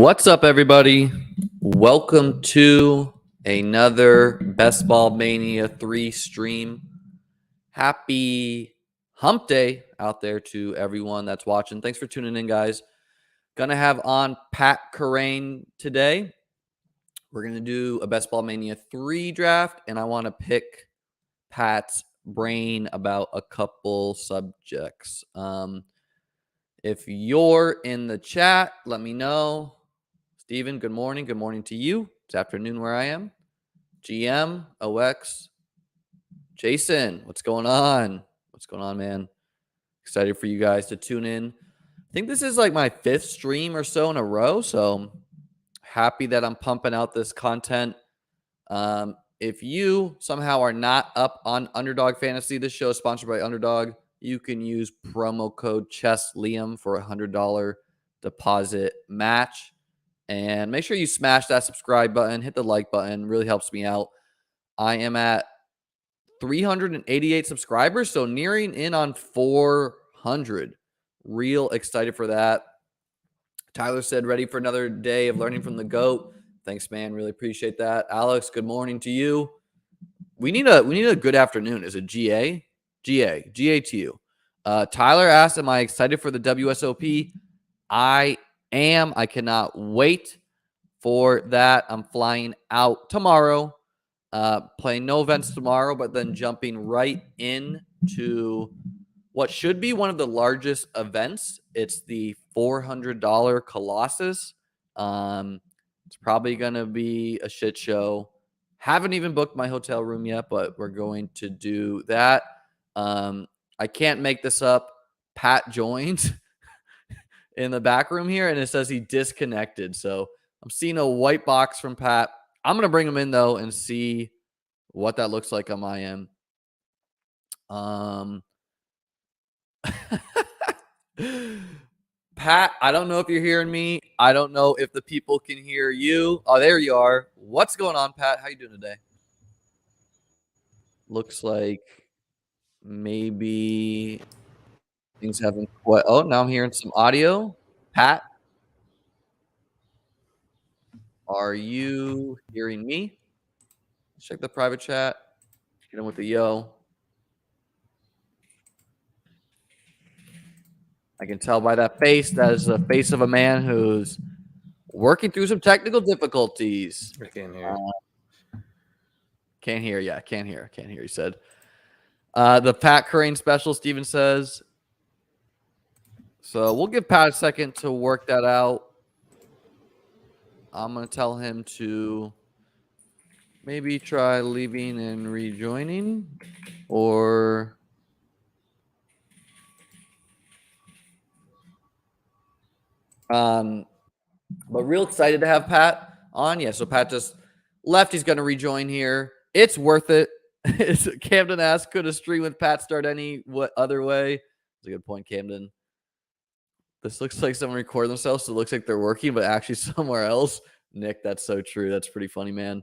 What's up, everybody? Welcome to another Best Ball Mania 3 stream. Happy hump day out there to everyone that's watching. Thanks for tuning in, guys. Gonna have on Pat Kerrane today. We're gonna do a Best Ball Mania 3 draft, and I want to pick Pat's brain about a couple subjects. If you're in the chat, let me know. Steven, good morning. Good morning to you. It's afternoon where I am. GM, OX, Jason, what's going on? What's going on, man? Excited for you guys to tune in. I think this is like my 5th stream or so in a row, so happy that I'm pumping out this content. If you somehow are not up on Underdog Fantasy, this show is sponsored by Underdog. You can use promo code ChessLiam for a $100 deposit match. And make sure you smash that subscribe button, hit the like button. Really helps me out. I am at 388 subscribers, so nearing in on 400. Real excited for that. Tyler said, ready for another day of learning from the GOAT. Thanks, man. Really appreciate that. Alex, good morning to you. We need a good afternoon. Is it GA? GA to you. Tyler asked, am I excited for the WSOP? I am. I cannot wait for that. I'm flying out tomorrow, playing no events tomorrow, but then jumping right into what should be one of the largest events. It's the $400 Colossus. It's probably going to be a shit show. Haven't even booked my hotel room yet, but we're going to do that. I can't make this up. Pat joined in the back room here, and it says he disconnected. So I'm seeing a white box from Pat. I'm going to bring him in, though, and see what that looks like on my end. Pat, I don't know if you're hearing me. I don't know if the people can hear you. Oh, there you are. What's going on, Pat? How you doing today? Looks like maybe things haven't quite. Oh, now I'm hearing some audio. Pat, are you hearing me? Check the private chat. Get in with the yo. I can tell by that face. That is the face of a man who's working through some technical difficulties. I can't hear. Can't hear. Yeah, can't hear. Can't hear. He said. The Pat Kerrane special, Steven says. So we'll give Pat a second to work that out. I'm going to tell him to maybe try leaving and rejoining, or but real excited to have Pat on. Yeah, so Pat just left. He's going to rejoin here. It's worth it. Camden asked, could a stream with Pat start any other way? That's a good point, Camden. This looks like someone recorded themselves, so it looks like they're working, but actually somewhere else. Nick, that's so true. That's pretty funny, man.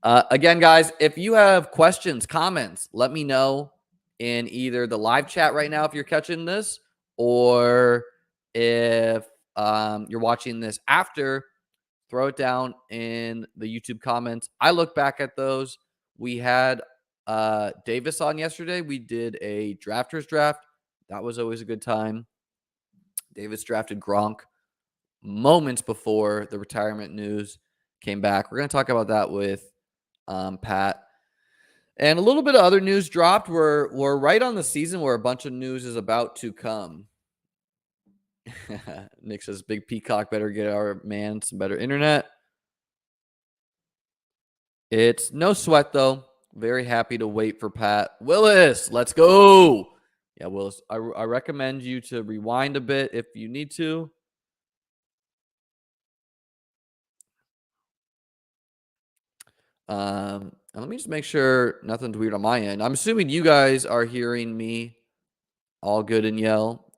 Again, guys, if you have questions, comments, let me know in either the live chat right now if you're catching this, or if you're watching this after, throw it down in the YouTube comments. I look back at those. We had Davis on yesterday. We did a drafters draft. That was always a good time. Davis drafted Gronk moments before the retirement news came back. We're going to talk about that with Pat. And a little bit of other news dropped. We're right on the season where a bunch of news is about to come. Nick says, Big Peacock better get our man some better internet. It's no sweat, though. Very happy to wait for Pat. Willis, let's go. Yeah, Willis, I recommend you to rewind a bit if you need to. And let me just make sure nothing's weird on my end. I'm assuming you guys are hearing me all good and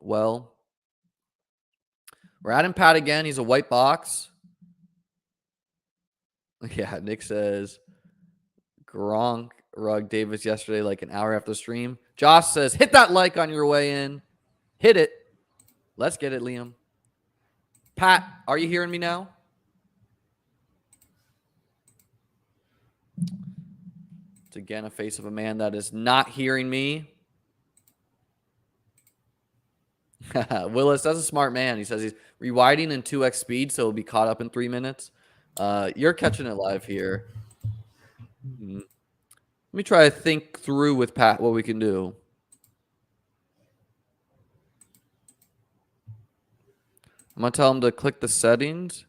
well. We're adding Pat again. He's a white box. Yeah, Nick says Gronk rug Davis yesterday like an hour after the stream. Josh says, hit that like on your way in. Hit it. Let's get it, Liam. Pat, are you hearing me now? It's again a face of a man that is not hearing me. Willis, that's a smart man. He says he's rewinding in 2x speed, so he'll be caught up in 3 minutes. You're catching it live here. Let me try to think through with Pat what we can do. I'm going to tell him to click the settings.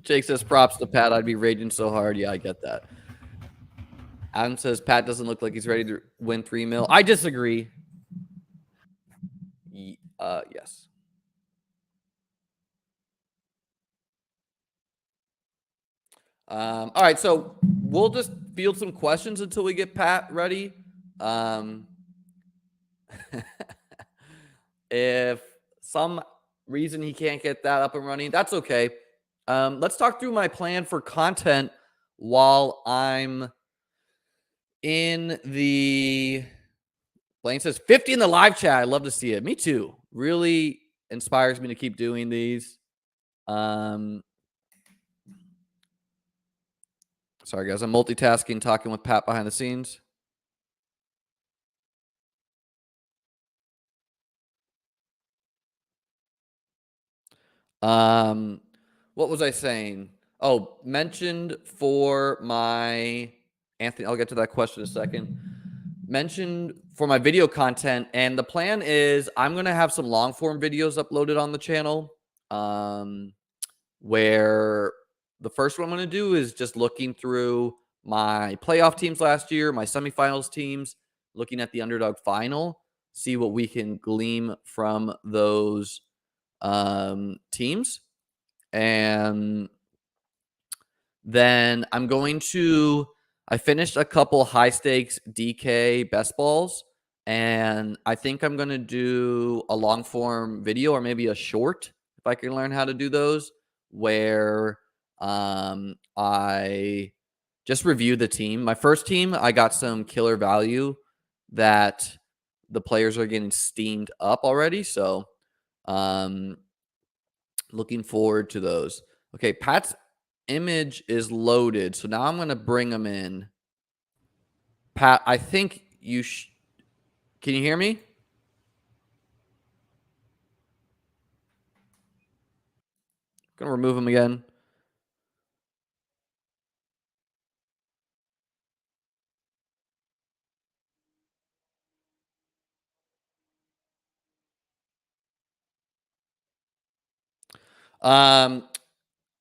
Jake says props to Pat. I'd be raging so hard. Yeah, I get that. Adam says Pat doesn't look like he's ready to win 3 mil. I disagree. Yes. All right, so we'll just field some questions until we get Pat ready. If some reason he can't get that up and running, that's okay. Let's talk through my plan for content while I'm in the Blaine says 50 in the live chat. I love to see it. Me too. Really inspires me to keep doing these. Sorry, guys. I'm multitasking, talking with Pat behind the scenes. What was I saying? Oh, mentioned for my Anthony. I'll get to that question in a second. Mentioned for my video content, and the plan is I'm gonna have some long form videos uploaded on the channel. Where the first one I'm gonna do is just looking through my playoff teams last year, my semifinals teams, looking at the Underdog final, see what we can glean from those teams. And then I finished a couple high stakes DK best balls, and I think I'm going to do a long form video or maybe a short if I can learn how to do those, where I just review the team. My first team, I got some killer value that the players are getting steamed up already. So looking forward to those. Okay, Pat's image is loaded. So now I'm going to bring him in. Pat, I think you can you hear me? Going to remove him again.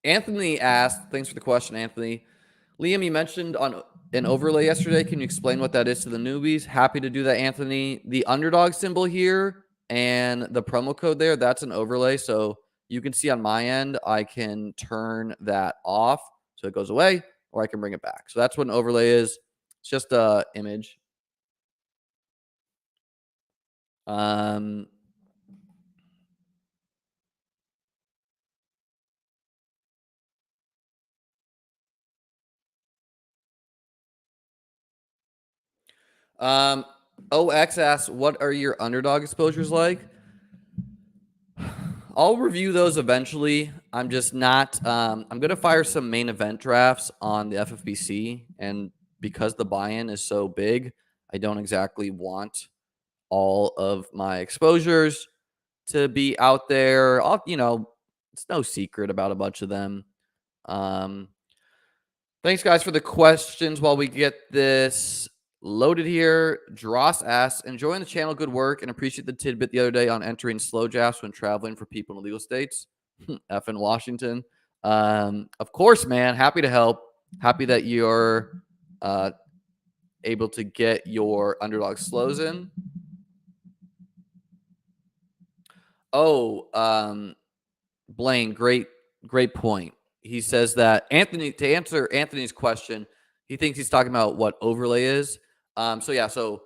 Anthony asked, thanks for the question, Anthony. Liam, you mentioned on an overlay yesterday. Can you explain what that is to the newbies? Happy to do that, Anthony. The underdog symbol here and the promo code there, that's an overlay. So you can see on my end, I can turn that off so it goes away, or I can bring it back. So that's what an overlay is. It's just a image. OX asks, what are your underdog exposures like? I'll review those eventually. I'm just not. I'm going to fire some main event drafts on the FFPC. And because the buy in is so big, I don't exactly want all of my exposures to be out there. It's no secret about a bunch of them. Thanks, guys, for the questions while we get this loaded here. Dross asks, enjoying the channel, good work, and appreciate the tidbit the other day on entering slow drafts when traveling for people in illegal states. F in Washington. Of course, man. Happy to help. Happy that you're able to get your underdog slows in. Oh, Blaine, great point. he says that to answer Anthony's question, he thinks he's talking about what overlay is. So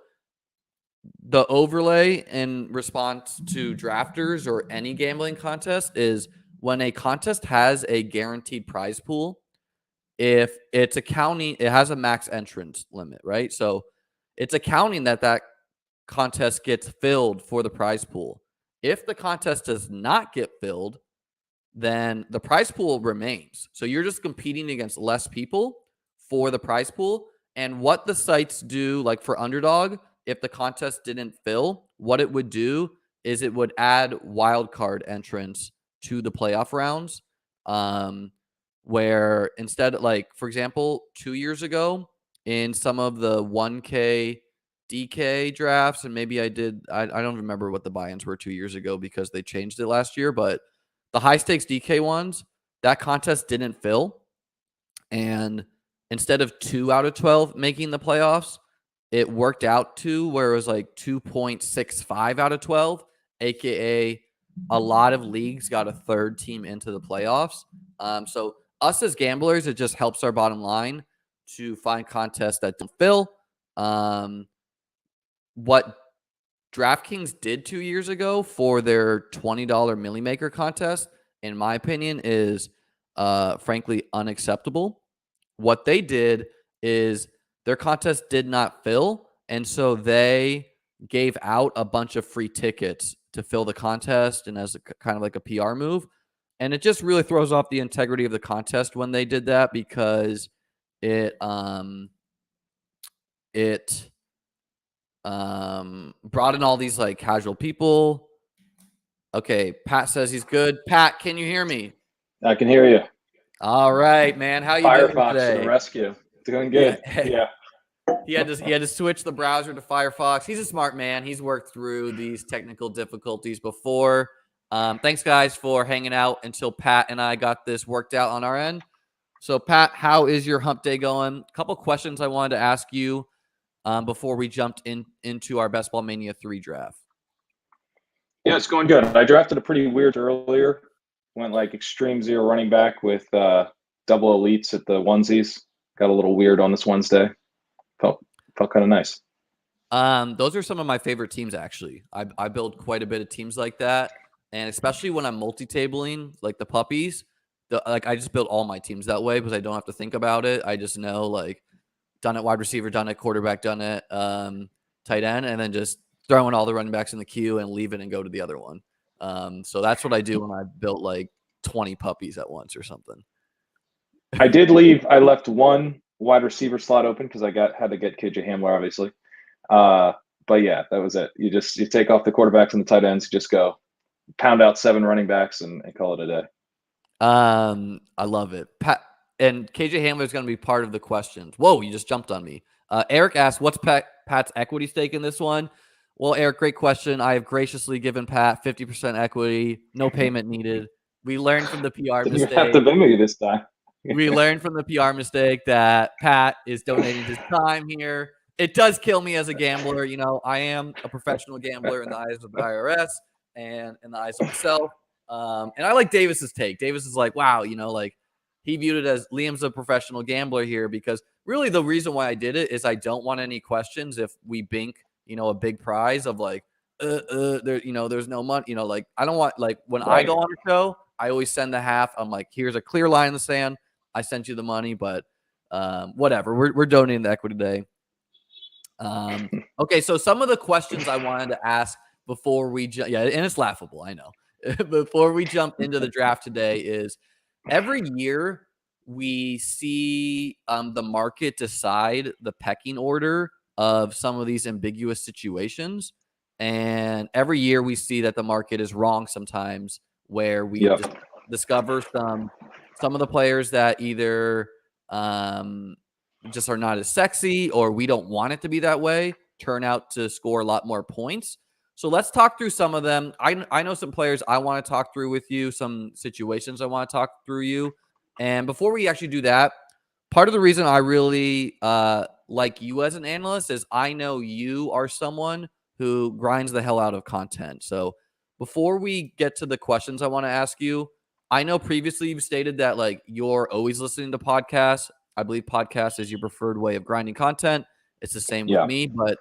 the overlay in response to drafters or any gambling contest is when a contest has a guaranteed prize pool. If it's accounting, it has a max entrance limit, right? So it's accounting that contest gets filled for the prize pool. If the contest does not get filled, then the prize pool remains. So you're just competing against less people for the prize pool. And what the sites do, like for Underdog, if the contest didn't fill, what it would do is it would add wildcard entrants to the playoff rounds. Where instead, like, for example, 2 years ago in some of the 1K DK drafts, and maybe I don't remember what the buy-ins were 2 years ago because they changed it last year, but the high stakes DK ones, that contest didn't fill. And instead of 2 out of 12 making the playoffs, it worked out to where it was like 2.65 out of 12, aka a lot of leagues got a third team into the playoffs. So us as gamblers, it just helps our bottom line to find contests that don't fill. What DraftKings did 2 years ago for their $20 Millie Maker contest, in my opinion, is frankly unacceptable. What they did is their contest did not fill, and so they gave out a bunch of free tickets to fill the contest and as kind of like a PR move. And it just really throws off the integrity of the contest when they did that because it brought in all these like casual people. Okay, Pat says he's good. Pat, can you hear me? I can hear you. All right, man. How you doing today? To the rescue. Doing good. Yeah. He had to switch the browser to Firefox. He's a smart man. He's worked through these technical difficulties before. Thanks, guys, for hanging out until Pat and I got this worked out on our end. So, Pat, how is your hump day going? A couple questions I wanted to ask you before we jumped into our Best Ball Mania 3 draft. Yeah, it's going good. I drafted a pretty weird earlier. Went like extreme zero running back with double elites at the onesies. Got a little weird on this Wednesday. Felt kind of nice. Those are some of my favorite teams, actually. I build quite a bit of teams like that. And especially when I'm multi-tabling, like the puppies, I just build all my teams that way because I don't have to think about it. I just know, like, done it wide receiver, done it quarterback, done it tight end, and then just throwing all the running backs in the queue and leave it and go to the other one. So that's what I do when I built like 20 puppies at once or something. I did leave. I left one wide receiver slot open because I had to get KJ Hamler, obviously. But yeah, that was it. You take off the quarterbacks and the tight ends. You just go pound out 7 running backs and call it a day. I love it. Pat and KJ Hamler is going to be part of the questions. Whoa, you just jumped on me. Eric asked, "What's Pat's equity stake in this one?" Well, Eric, great question. I have graciously given Pat 50% equity, no payment needed. We learned from the PR mistake. You have to pay me this time. We learned from the PR mistake that Pat is donating his time here. It does kill me as a gambler. You know, I am a professional gambler in the eyes of the IRS and in the eyes of myself. And I like Davis's take. Davis is like, wow, you know, like he viewed it as Liam's a professional gambler here because really the reason why I did it is I don't want any questions if we bink, you know, a big prize of like, there, you know, there's no money, you know, like I don't want, like when I go on a show, I always send the half. I'm like, here's a clear line in the sand. I sent you the money, but whatever. We're donating the equity today. Okay, so some of the questions I wanted to ask before we and it's laughable, I know. Before we jump into the draft today is every year we see the market decide the pecking order of some of these ambiguous situations. And every year we see that the market is wrong sometimes where we discover some of the players that either just are not as sexy or we don't want it to be that way turn out to score a lot more points. So let's talk through some of them. I know some players I want to talk through with you, some situations I want to talk through you. And before we actually do that, part of the reason I really like you as an analyst is I know you are someone who grinds the hell out of content. So before we get to the questions I want to ask you, I know previously you've stated that like you're always listening to podcasts. I believe podcast is your preferred way of grinding content. It's the same with Yeah. me, but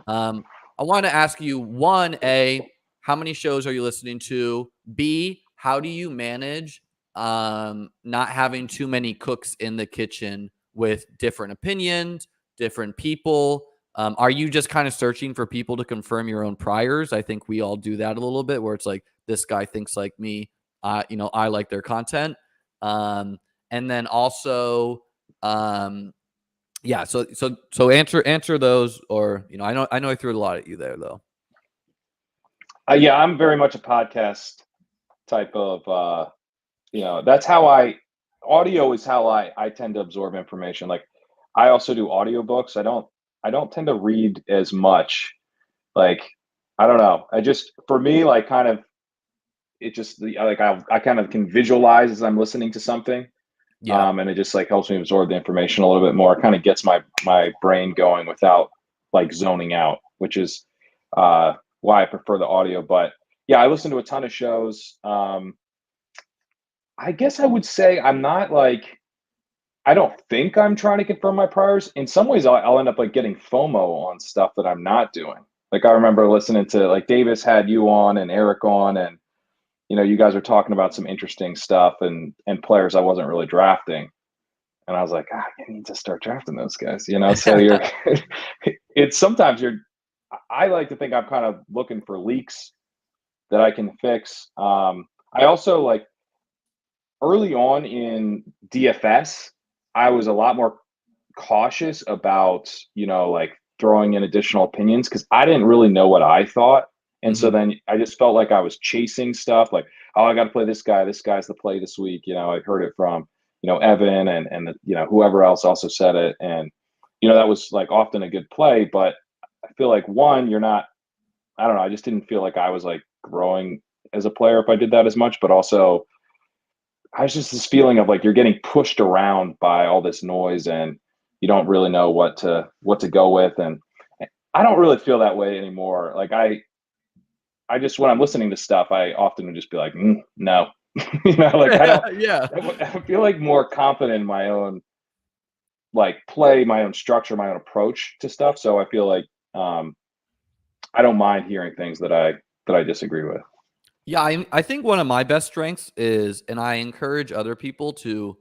I want to ask you one, A, how many shows are you listening to? B, how do you manage not having too many cooks in the kitchen with different opinions, different people? Are you just kind of searching for people to confirm your own priors? I think we all do that a little bit where it's like, this guy thinks like me. I like their content. And then also, yeah. So answer those, or I know I threw a lot at you there though. Yeah, I'm very much a podcast type of. That's how audio is how I tend to absorb information. Like, I also do audiobooks. I don't tend to read as much. Like, I don't know. I just, for me, like, kind of, it just like I kind of can visualize as I'm listening to something. Yeah. And it just like helps me absorb the information a little bit more. It kind of gets my brain going without like zoning out, which is why I prefer the audio. But yeah, I listen to a ton of shows. I guess I would say I'm not like, I don't think I'm trying to confirm my priors. In some ways, I'll end up like getting FOMO on stuff that I'm not doing. Like, I remember listening to, like, Davis had you on and Eric on, and you guys are talking about some interesting stuff and players I wasn't really drafting. And I was like, I need to start drafting those guys, So it's sometimes I like to think I'm kind of looking for leaks that I can fix. I also like, early on in DFS, I was a lot more cautious about, like, throwing in additional opinions because I didn't really know what I thought. And so Mm-hmm. then I just felt like I was chasing stuff like, oh, I got to play this guy. This guy's the play this week. I heard it from, Evan and whoever else also said it. And, that was like often a good play. But I feel like, one, I don't know. I just didn't feel like I was like growing as a player if I did that as much. But also, I was just this feeling of like you're getting pushed around by all this noise and you don't really know what to go with. And I don't really feel that way anymore. Like, I just, when I'm listening to stuff, I often would just be like, no, like, I don't, Yeah. I feel like more confident in my own, like, play, my own structure, my own approach to stuff. So I feel like, I don't mind hearing things that I disagree with. Yeah, I think one of my best strengths is, and I encourage other people to,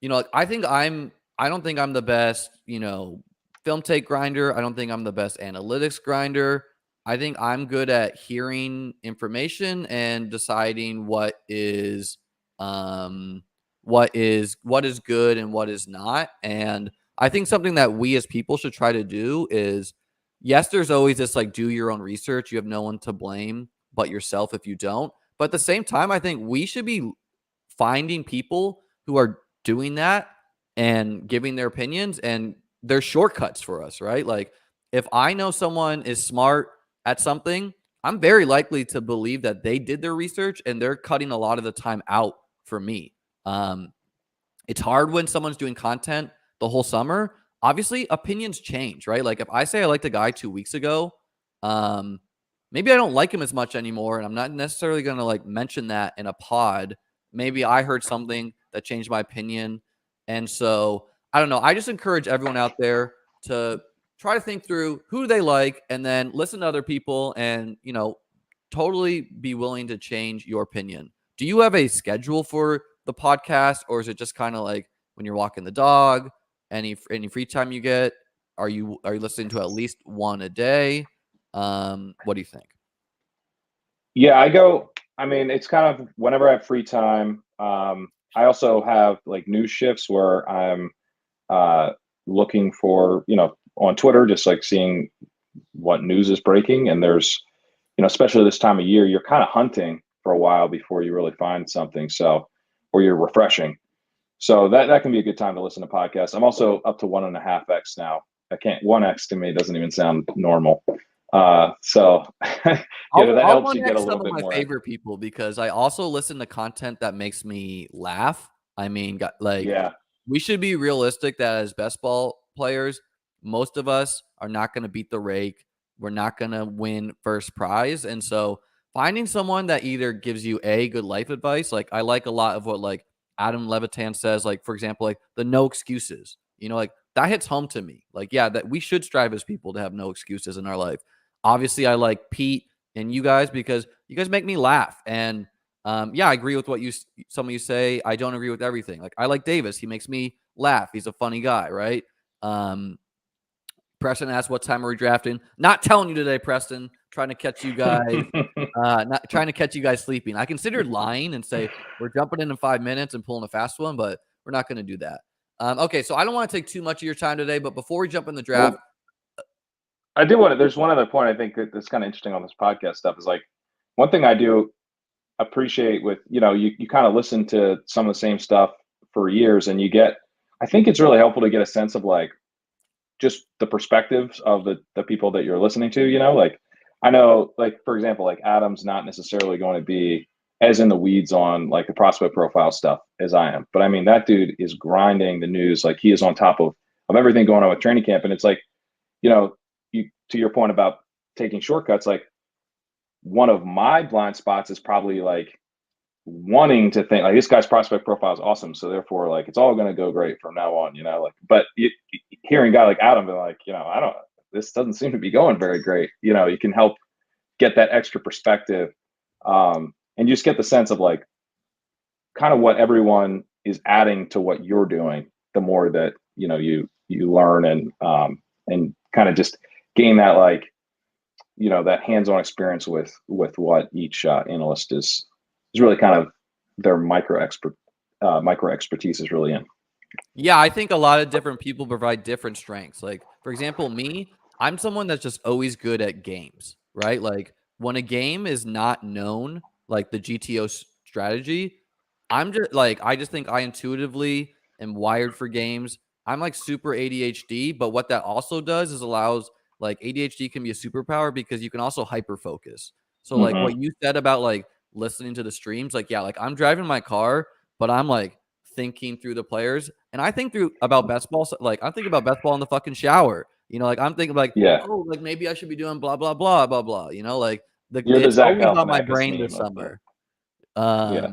like, I don't think I'm the best, film take grinder. I don't think I'm the best analytics grinder. I think I'm good at hearing information and deciding um what is good and what is not. And I think something that we as people should try to do is, yes, there's always this like, do your own research. You have no one to blame but yourself if you don't. But at the same time, I think we should be finding people who are doing that and giving their opinions, and they're shortcuts for us, right? Like, if I know someone is smart at something, I'm very likely to believe that they did their research and they're cutting a lot of the time out for me. Um, it's hard when someone's doing content the whole summer. Obviously, opinions change, right? Like, if I say I liked a guy 2 weeks ago, um, maybe I don't like him as much anymore, and I'm not necessarily going to like mention that in a pod. Maybe I heard something that changed my opinion, and so I don't know. I just encourage everyone out there to try to think through who they like, and then listen to other people, and totally be willing to change your opinion. Do you have a schedule for the podcast, or is it just kind of like when you're walking the dog, any free time you get? Are you listening to at least one a day? What do you think? Yeah, I mean, it's kind of whenever I have free time. I also have like news shifts where I'm uh, looking for, on Twitter, just like seeing what news is breaking. And there's, especially this time of year, you're kind of hunting for a while before you really find something. So, or you're refreshing. So that can be a good time to listen to podcasts. I'm also up to 1.5x now. I can't, 1x to me doesn't even sound normal. So that I'll helps one you get a next little some of bit my more. favorite people because I also listen to content that makes me laugh. I mean, like, Yeah. we should be realistic that as best ball players, most of us are not going to beat the rake. We're not going to win first prize. And so finding someone that either gives you good life advice. Like I like a lot of what like Adam Levitan says, like for example, like the no excuses, like that hits home to me. Like, yeah, that we should strive as people to have no excuses in our life. Obviously I like Pete and you guys because you guys make me laugh. And yeah, I agree with what some of you say. I don't agree with everything. Like I like Davis. He makes me laugh. He's a funny guy. Right. Preston asked, what time are we drafting? Not telling you today, Preston. Trying to catch you guys. Not trying to catch you guys sleeping. I considered lying and say we're jumping in 5 minutes and pulling a fast one, but we're not going to do that. Okay, so I don't want to take too much of your time today, but before we jump in the draft, I do want to. There's one other point I think that's kind of interesting on this podcast stuff is like one thing I do appreciate with you kind of listen to some of the same stuff for years, and I think it's really helpful to get a sense of like just the perspectives of the people that you're listening to. Like I know, like for example, like Adam's not necessarily going to be as in the weeds on like the prospect profile stuff as I am, but I mean that dude is grinding the news, like he is on top of everything going on with training camp, and it's like to your point about taking shortcuts, like one of my blind spots is probably like wanting to think like this guy's prospect profile is awesome, so therefore like it's all going to go great from now on, like. But hearing a guy like Adam be like, I don't. This doesn't seem to be going very great. You can help get that extra perspective, and you just get the sense of like kind of what everyone is adding to what you're doing. The more that you learn and kind of just gain that like that hands-on experience with what each analyst is really kind of their micro expertise is really in. Yeah, I think a lot of different people provide different strengths. Like, for example, me, I'm someone that's just always good at games, right? Like, when a game is not known, like the GTO strategy, I just think I intuitively am wired for games. I'm like super ADHD, but what that also does is allows like ADHD can be a superpower because you can also hyper focus. So, like, what you said about like listening to the streams, like, yeah, like I'm driving my car, but I'm like thinking through the players. And I think about best ball. Like I'm thinking about best ball in the fucking shower. Like I'm thinking like, Yeah, oh, like maybe I should be doing blah blah blah blah blah. Like you're the it's Zach always on my Galifianakis brain this meme of summer. yeah.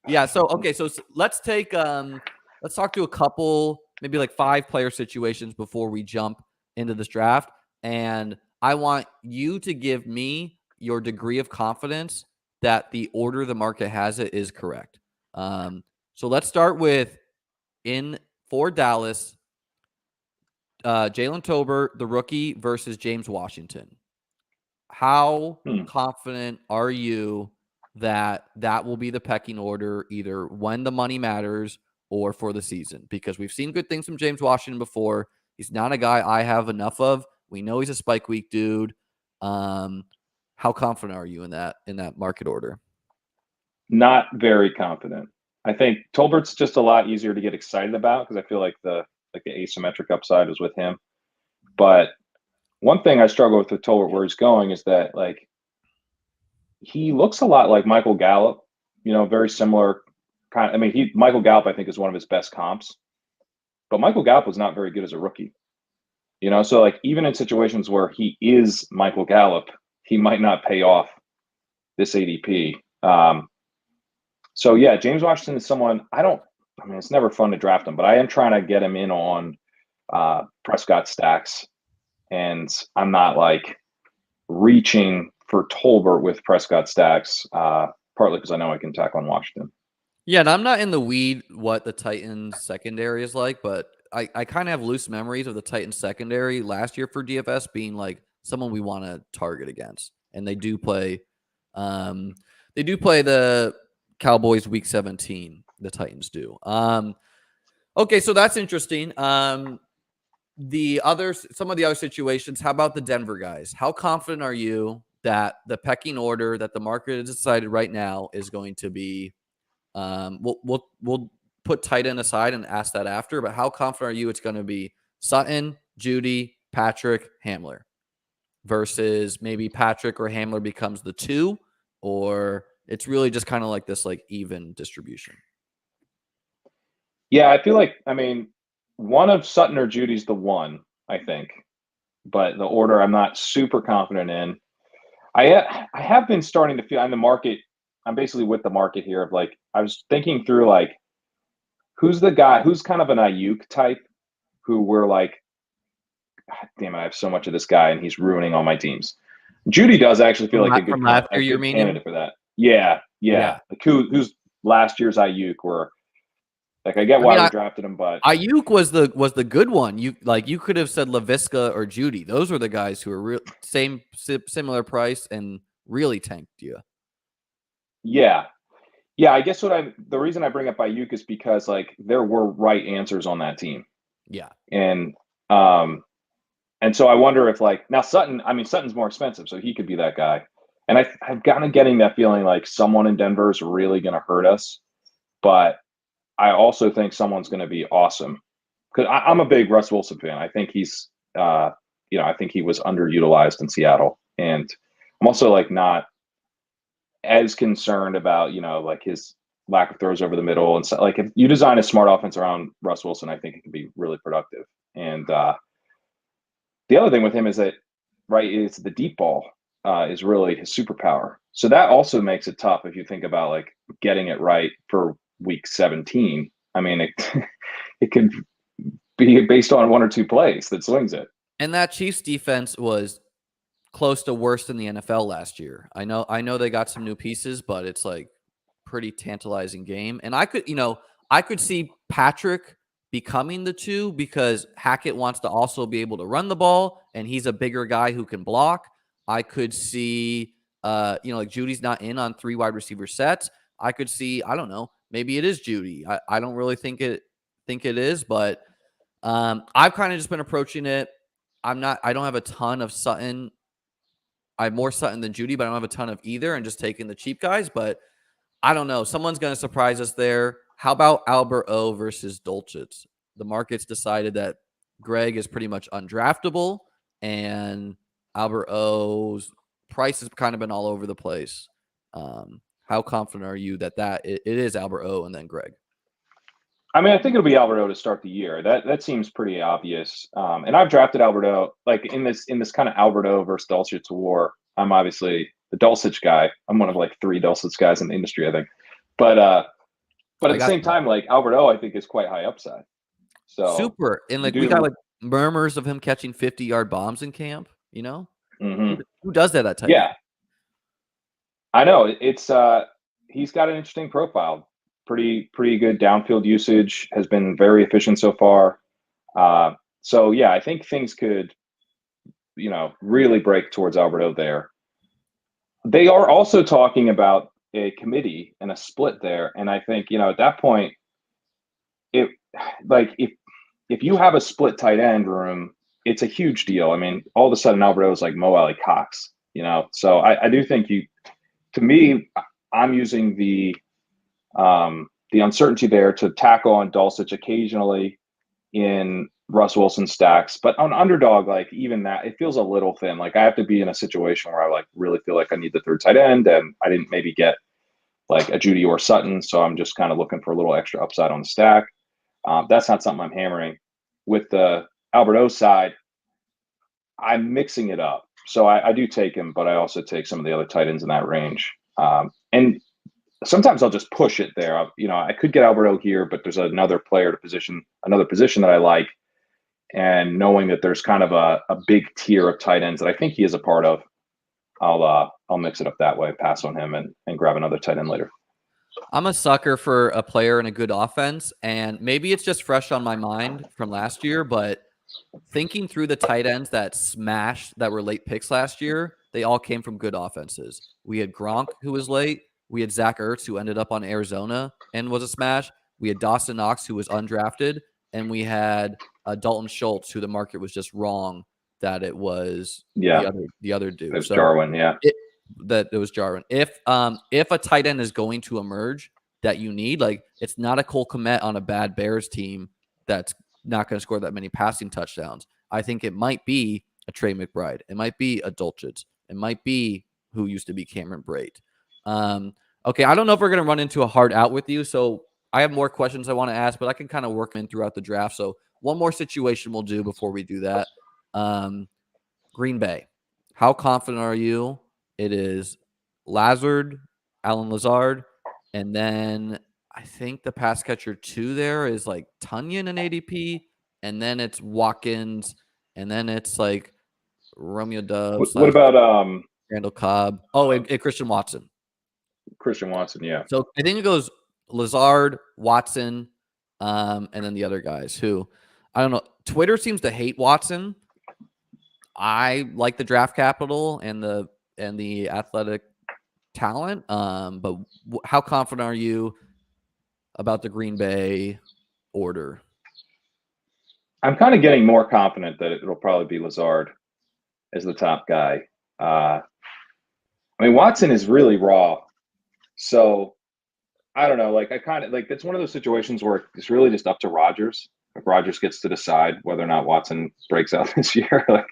Yeah. So okay. So let's take let's talk to a couple, maybe like 5 player situations before we jump into this draft. And I want you to give me your degree of confidence that the order the market has it is correct. So let's start with for Dallas, Jalen Tolbert, the rookie, versus James Washington. How confident are you that will be the pecking order, either when the money matters or for the season? Because we've seen good things from James Washington before. He's not a guy I have enough of. We know he's a spike week dude. How confident are you in that market order? Not very confident. I think Tolbert's just a lot easier to get excited about because I feel like the asymmetric upside is with him. But one thing I struggle with Tolbert where he's going is that like he looks a lot like Michael Gallup, very similar kind of, I mean, Michael Gallup I think is one of his best comps, but Michael Gallup was not very good as a rookie. So like even in situations where he is Michael Gallup, he might not pay off this ADP. So yeah, James Washington is someone it's never fun to draft him, but I am trying to get him in on Prescott stacks, and I'm not like reaching for Tolbert with Prescott stacks, partly because I know I can tack on Washington. Yeah, and I'm not in the weed what the Titans secondary is like, but I kind of have loose memories of the Titans secondary last year for DFS being like someone we want to target against. And they do play the Cowboys week 17, the Titans do. Okay, so that's interesting. Some of the other situations, how about the Denver guys? How confident are you that the pecking order that the market has decided right now is going to be we'll put tight end aside and ask that after, but how confident are you it's going to be Sutton, Judy, Patrick, Hamler versus maybe Patrick or Hamler becomes the 2, or it's really just kind of like this like even distribution? Yeah, I feel like, one of Sutton or Judy's the 1, I think, but the order I'm not super confident in. I have been starting to feel on the market. I'm basically with the market here of like I was thinking through like who's the guy who's kind of an Ayuk type who we're like, God damn it, I have so much of this guy and he's ruining all my teams. Judy does actually feel like From last year, a you good mean? candidate for that. Yeah, Yeah. Like who's last year's Ayuk where like I get why we drafted him, but Ayuk was the good one. You could have said LaVisca or Judy. Those were the guys who were similar price and really tanked you. Yeah. I guess the reason I bring up Ayuk is because like there were right answers on that team. Yeah. And so I wonder if like now Sutton's more expensive, so he could be that guy. And I'm kind of getting that feeling like someone in Denver is really going to hurt us, but I also think someone's going to be awesome because I'm a big Russ Wilson fan. I think he's, I think he was underutilized in Seattle, and I'm also like not as concerned about like his lack of throws over the middle and so like if you design a smart offense around Russ Wilson, I think it can be really productive. And the other thing with him is that right, it's the deep ball is really his superpower. So that also makes it tough if you think about like getting it right for week 17. I mean, it it could be based on one or two plays that swings it. And that Chiefs defense was close to worse than the NFL last year. I know they got some new pieces, but it's like pretty tantalizing game. And I could see Patrick becoming the 2 because Hackett wants to also be able to run the ball and he's a bigger guy who can block. I could see like Judy's not in on 3 wide receiver sets. I could see, I don't know, maybe it is Judy. I don't really think it is, but I've kind of just been approaching it. I don't have a ton of Sutton. I have more Sutton than Judy, but I don't have a ton of either and just taking the cheap guys. But I don't know. Someone's going to surprise us there. How about Albert O versus Dulcich? The market's decided that Greg is pretty much undraftable and Albert O's price has kind of been all over the place. How confident are you that it is Albert O and then Greg? I mean, I think it'll be Alberto to start the year. That seems pretty obvious. And I've drafted Alberto like in this kind of Alberto versus Dulcich war. I'm obviously the Dulcich guy. I'm one of like 3 Dulcich guys in the industry, I think. But at the same time, like Alberto, I think is quite high upside. So super. And like we got like murmurs of him catching 50-yard bombs in camp. Mm-hmm. Who does that tight Yeah, end? I know it's he's got an interesting profile. Pretty good downfield usage, has been very efficient so far. So yeah, I think things could, really break towards Alberto there. They are also talking about a committee and a split there, and I think at that point, it like if you have a split tight end room, it's a huge deal. I mean, all of a sudden Alberto is like Mo Alley Cox, So I do think to me, I'm using the uncertainty there to tackle on Dulcich occasionally in Russ Wilson stacks, but on Underdog, like even that, it feels a little thin. Like I have to be in a situation where I like really feel like I need the third tight end, and I didn't maybe get like a Judy or Sutton, so I'm just kind of looking for a little extra upside on the stack. That's not something I'm hammering. With the Alberto side, I'm mixing it up. So I do take him, but I also take some of the other tight ends in that range. And sometimes I'll just push it there. I could get Alberto here, but there's another position that I like. And knowing that there's kind of a big tier of tight ends that I think he is a part of, I'll mix it up that way, pass on him, and grab another tight end later. I'm a sucker for a player and a good offense, and maybe it's just fresh on my mind from last year, but thinking through the tight ends that were late picks last year, they all came from good offenses. We had Gronk, who was late. We had Zach Ertz, who ended up on Arizona and was a smash. We had Dawson Knox, who was undrafted. And we had Dalton Schultz, who the market was just wrong that it was the other dude. It was Jarwin, yeah. It was Jarwin. If a tight end is going to emerge that you need, like it's not a Cole Kmet on a bad Bears team that's not going to score that many passing touchdowns. I think it might be a Trey McBride. It might be a Dulcich. It might be who used to be Cameron Brate. Okay, I don't know if we're going to run into a hard out with you, so I have more questions I want to ask, but I can kind of work them in throughout the draft. So one more situation we'll do before we do that. Green Bay. How confident are you it is Lazard, Alan Lazard, and then I think the pass catcher 2 there is like Tunyon and ADP, and then it's Watkins, and then it's like Romeo Dubs What about Randall Cobb. Oh, and Christian Watson. Christian Watson? Yeah. So I think it goes Lazard, Watson, and then the other guys who I don't know. Twitter seems to hate Watson. I like the draft capital and the athletic talent. But how confident are you about the Green Bay order? I'm kind of getting more confident that it'll probably be Lazard as the top guy. I mean, Watson is really raw. So I don't know. Like, I kind of like it's one of those situations where it's really just up to Rodgers. If Rodgers gets to decide whether or not Watson breaks out this year, like,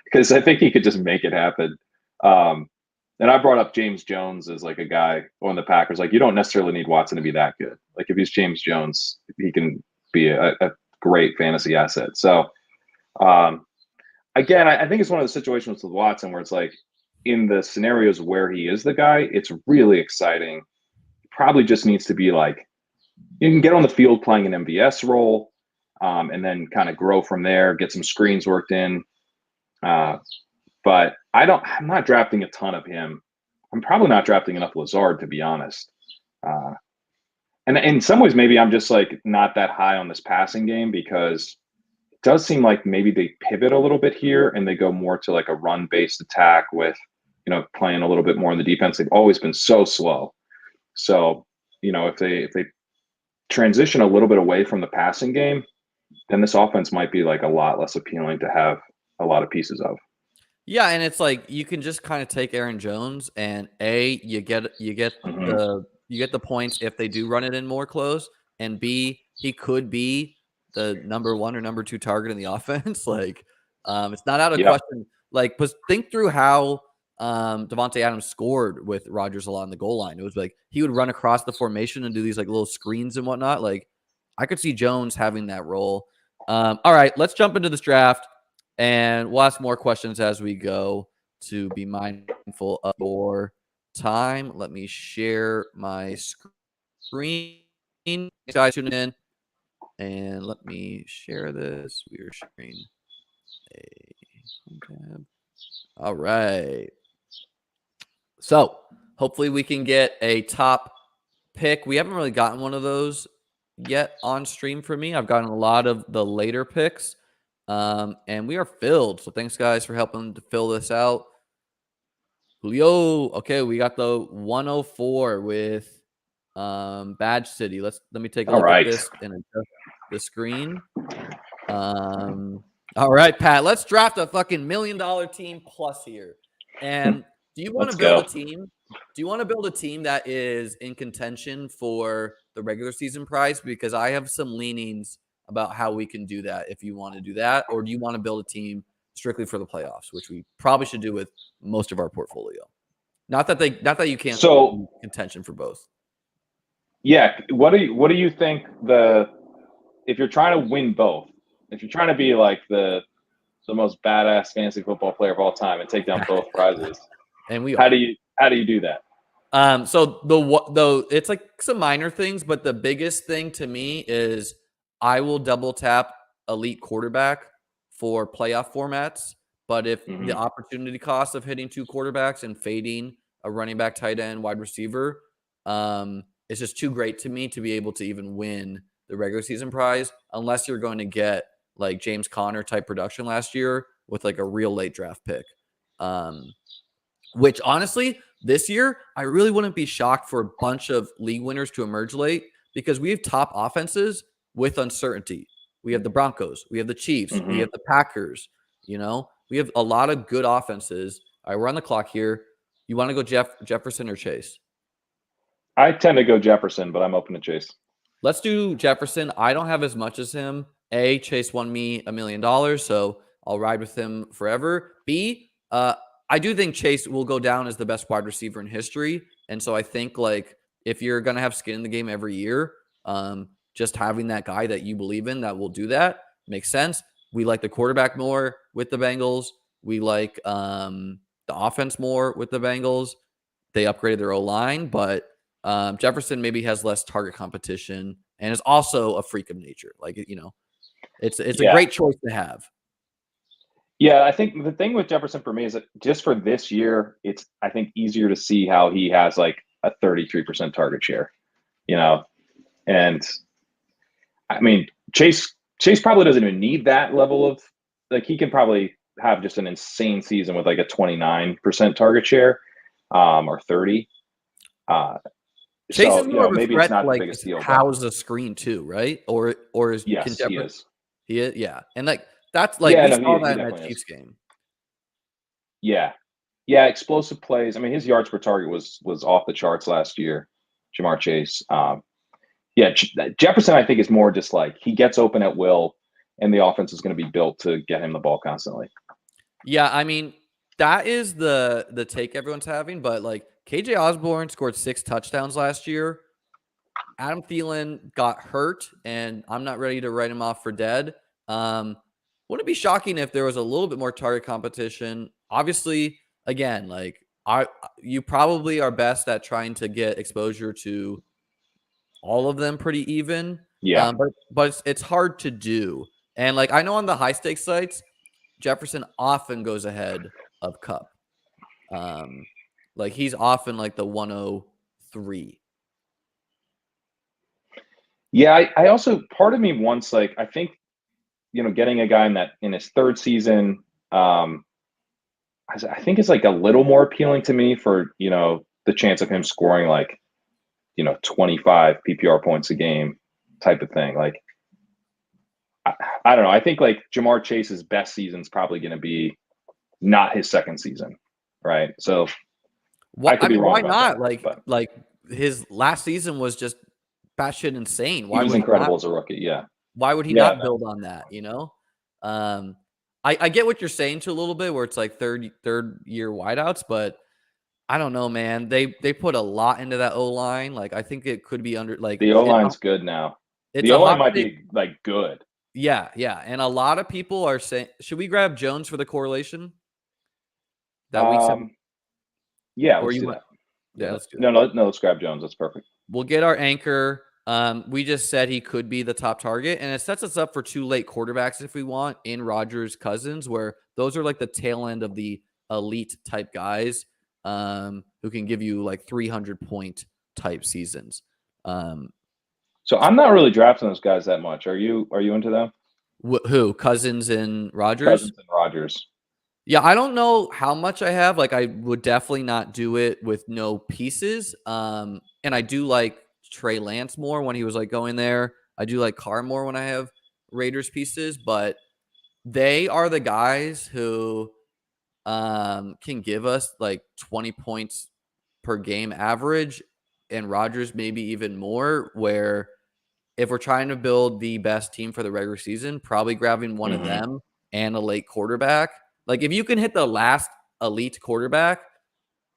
because I think he could just make it happen. And I brought up James Jones as like a guy on the Packers. Like, you don't necessarily need Watson to be that good. Like, if he's James Jones, he can be a great fantasy asset. So, again, I think it's one of the situations with Watson where it's like in the scenarios where he is the guy, it's really exciting. Probably just needs to be like, you can get on the field playing an MVS role, and then kind of grow from there, get some screens worked in. But I'm not drafting a ton of him. I'm probably not drafting enough Lazard, to be honest. And in some ways, maybe I'm just like not that high on this passing game because it does seem like maybe they pivot a little bit here and they go more to like a run-based attack with, playing a little bit more on the defense. They've always been so slow. So, if they transition a little bit away from the passing game, then this offense might be like a lot less appealing to have a lot of pieces of. Yeah, and it's like you can just kind of take Aaron Jones and you get the points if they do run it in more close, and B, he could be the number 1 or number 2 target in the offense. Like, it's not out of question. Like, think through how Devontae Adams scored with Rodgers along the goal line. It was like he would run across the formation and do these like little screens and whatnot. Like, I could see Jones having that role. All right, let's jump into this draft. And we'll ask more questions as we go to be mindful of your time. Let me share my screen. Thanks, guys, tuning in. And let me share this. We are sharing a tab. All right. So hopefully we can get a top pick. We haven't really gotten one of those yet on stream for me. I've gotten a lot of the later picks. And we are filled. So thanks, guys, for helping to fill this out. Julio. Okay, we got the 104 with Badge City. Let me take a look at this and adjust the screen. All right, Pat. Let's draft a fucking $1 million team plus here. And do you want to build a team? Do you want to build a team that is in contention for the regular season prize? Because I have some leanings about how we can do that if you want to do that, or do you want to build a team strictly for the playoffs, which we probably should do with most of our portfolio. Not that you can't do contention for both. Yeah. What do you think if you're trying to win both, if you're trying to be like the most badass fantasy football player of all time and take down both prizes, and how do you do that? So it's like some minor things, but the biggest thing to me is I will double tap elite quarterback for playoff formats. But if the opportunity cost of hitting 2 quarterbacks and fading a running back, tight end, wide receiver, it's just too great to me to be able to even win the regular season prize, unless you're going to get like James Conner type production last year with like a real late draft pick. Which honestly, this year, I really wouldn't be shocked for a bunch of league winners to emerge late because we have top offenses with uncertainty. We have the Broncos, we have the Chiefs, we have the Packers. We have a lot of good offenses. All right, we're on the clock here. You want to go Jefferson or Chase? I tend to go Jefferson, but I'm open to Chase. Let's do Jefferson. I don't have as much as him. A, Chase won me $1 million, so I'll ride with him forever. B, I do think Chase will go down as the best wide receiver in history. And so I think like if you're going to have skin in the game every year, just having that guy that you believe in that will do that makes sense. We like the quarterback more with the Bengals. We like the offense more with the Bengals. They upgraded their O-line, but Jefferson maybe has less target competition and is also a freak of nature. Like, it's a great choice to have. Yeah, I think the thing with Jefferson for me is that just for this year, it's I think easier to see how he has like a 33% target share, and I mean Chase probably doesn't even need that level of like he can probably have just an insane season with like a 29% target share, or 30. Chase So is more of a maybe it's threat to not the like biggest deal, but house a screen too, right? Or can yes, he Jefferson? is. He is, yeah, and like that's like Yeah, we no, saw he that in that definitely is. Chiefs game. Yeah, yeah, explosive plays. I mean, his yards per target was off the charts last year. Jamar Chase. Yeah, Jefferson, I think, is more just like he gets open at will, and the offense is going to be built to get him the ball constantly. Yeah, I mean that is the take everyone's having, but like KJ Osborne scored 6 touchdowns last year. Adam Thielen got hurt, and I'm not ready to write him off for dead. Wouldn't it be shocking if there was a little bit more target competition? Obviously, again, like you probably are best at trying to get exposure to all of them pretty even. Yeah, But it's hard to do. And like I know on the high stakes sites, Jefferson often goes ahead of Cup. Like he's often like the 103. yeah. I also part of me wants like I think getting a guy in his third season. I think it's like a little more appealing to me for the chance of him scoring like 25 PPR points a game type of thing. Like I don't know. I think like Jamar Chase's best season is probably going to be not his second season, right? So I could I be mean, wrong why about that, not? but Like his last season was just batshit insane. he was incredible as a rookie. Yeah, Why would he yeah, not build on that? Um, I get what you're saying to a little bit, where it's like third year wideouts, but I don't know, man. They put a lot into that O line. Like I think it could be under like the O line's good now. it's The a O line hot might take. be like good. Yeah, yeah, and a lot of people are saying, should we grab Jones for the correlation that week 7? Um, yeah, Or let's you do want? that. Yeah, Yeah, let's do that. no. Let's grab Jones. That's perfect. We'll get our anchor. We just said he could be the top target, and it sets us up for 2 late quarterbacks if we want in Rodgers Cousins, where those are like the tail end of the elite type guys who can give you like 300-point type seasons. So I'm not really drafting those guys that much. Are you? Are you into them? Who? Cousins and Rodgers? Cousins and Rogers. Yeah, I don't know how much I have. Like, I would definitely not do it with no pieces. And I do like Trey Lance more when he was like going there. I do like Carr more when I have Raiders pieces, but they are the guys who can give us like 20 points per game average, and Rodgers maybe even more. Where if we're trying to build the best team for the regular season, probably grabbing one of Mm-hmm. them and a late quarterback. Like if you can hit the last elite quarterback,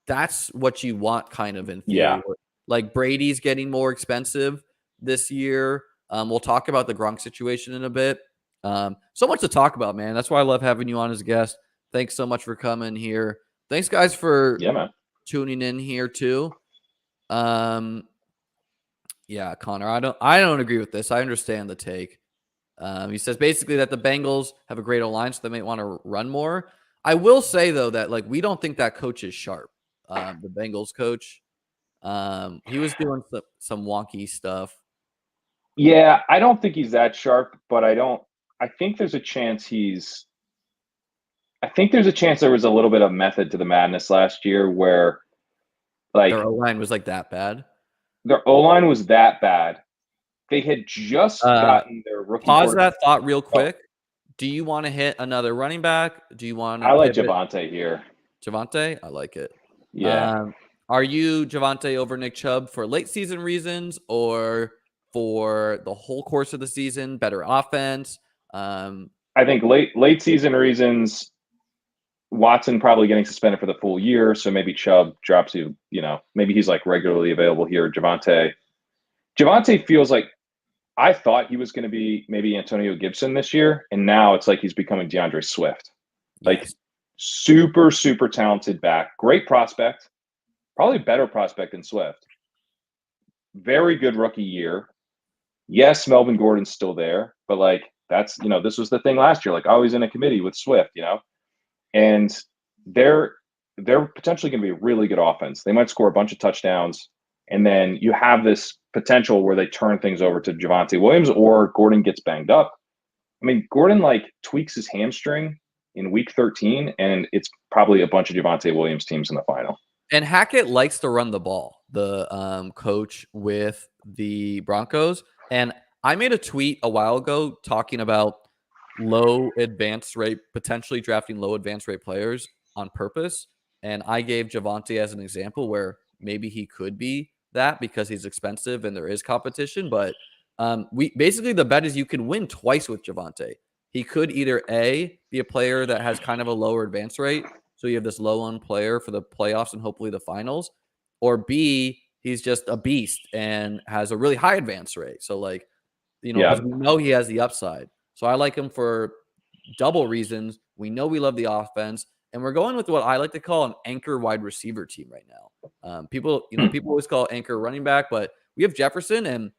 that's what you want kind of in Yeah. theory. Like Brady's getting more expensive this year. We'll talk about the Gronk situation in a bit. So much to talk about, man. That's why I love having you on as a guest. Thanks so much for coming here. Thanks guys for Yeah, man. tuning in here too. Yeah, Connor, I don't agree with this. I understand the take. He says basically that the Bengals have a great line, so they might want to run more. I will say though that like we don't think that coach is sharp. The Bengals coach, he was doing some wonky stuff. Yeah, I don't think he's that sharp, but I don't. I think there's a chance he's. I think there's a chance there was a little bit of method to the madness last year, where Their like O line was like that bad. their O line was that bad. They had just Uh, gotten their rookie Pause quarterback. that thought real Oh, quick. Do you want to hit another running back? Do you want to I like pivot Javante here. Javante? I like it. Yeah, Are you Javante over Nick Chubb for late season reasons or for the whole course of the season? Better offense. I think late season reasons. Watson probably getting suspended for the full year, so maybe Chubb drops you. Maybe he's like regularly available here. Javante feels like I thought he was going to be maybe Antonio Gibson this year, and now it's like he's becoming DeAndre Swift. Like Yes. Super, super talented back. Great prospect. Probably better prospect than Swift. Very good rookie year. Yes, Melvin Gordon's still there, but like that's this was the thing last year. Like always in a committee with Swift, and they're potentially going to be a really good offense. They might score a bunch of touchdowns, and then you have this potential where they turn things over to Javonte Williams or Gordon gets banged up. I mean, Gordon like tweaks his hamstring in week 13, and it's probably a bunch of Javonte Williams teams in the final. And Hackett likes to run the ball, the coach with the Broncos. And I made a tweet a while ago talking about low advance rate, potentially drafting low advance rate players on purpose. And I gave Javonte as an example where maybe he could be that because he's expensive and there is competition. But we basically the bet is you can win twice with Javonte. He could either A, be a player that has kind of a lower advance rate, so you have this low-owned player for the playoffs and hopefully the finals, or B, he's just a beast and has a really high advance rate. So like, because we know he has the upside. So I like him for double reasons. We know we love the offense, and we're going with what I like to call an anchor wide receiver team right now. People always call anchor running back, but we have Jefferson, and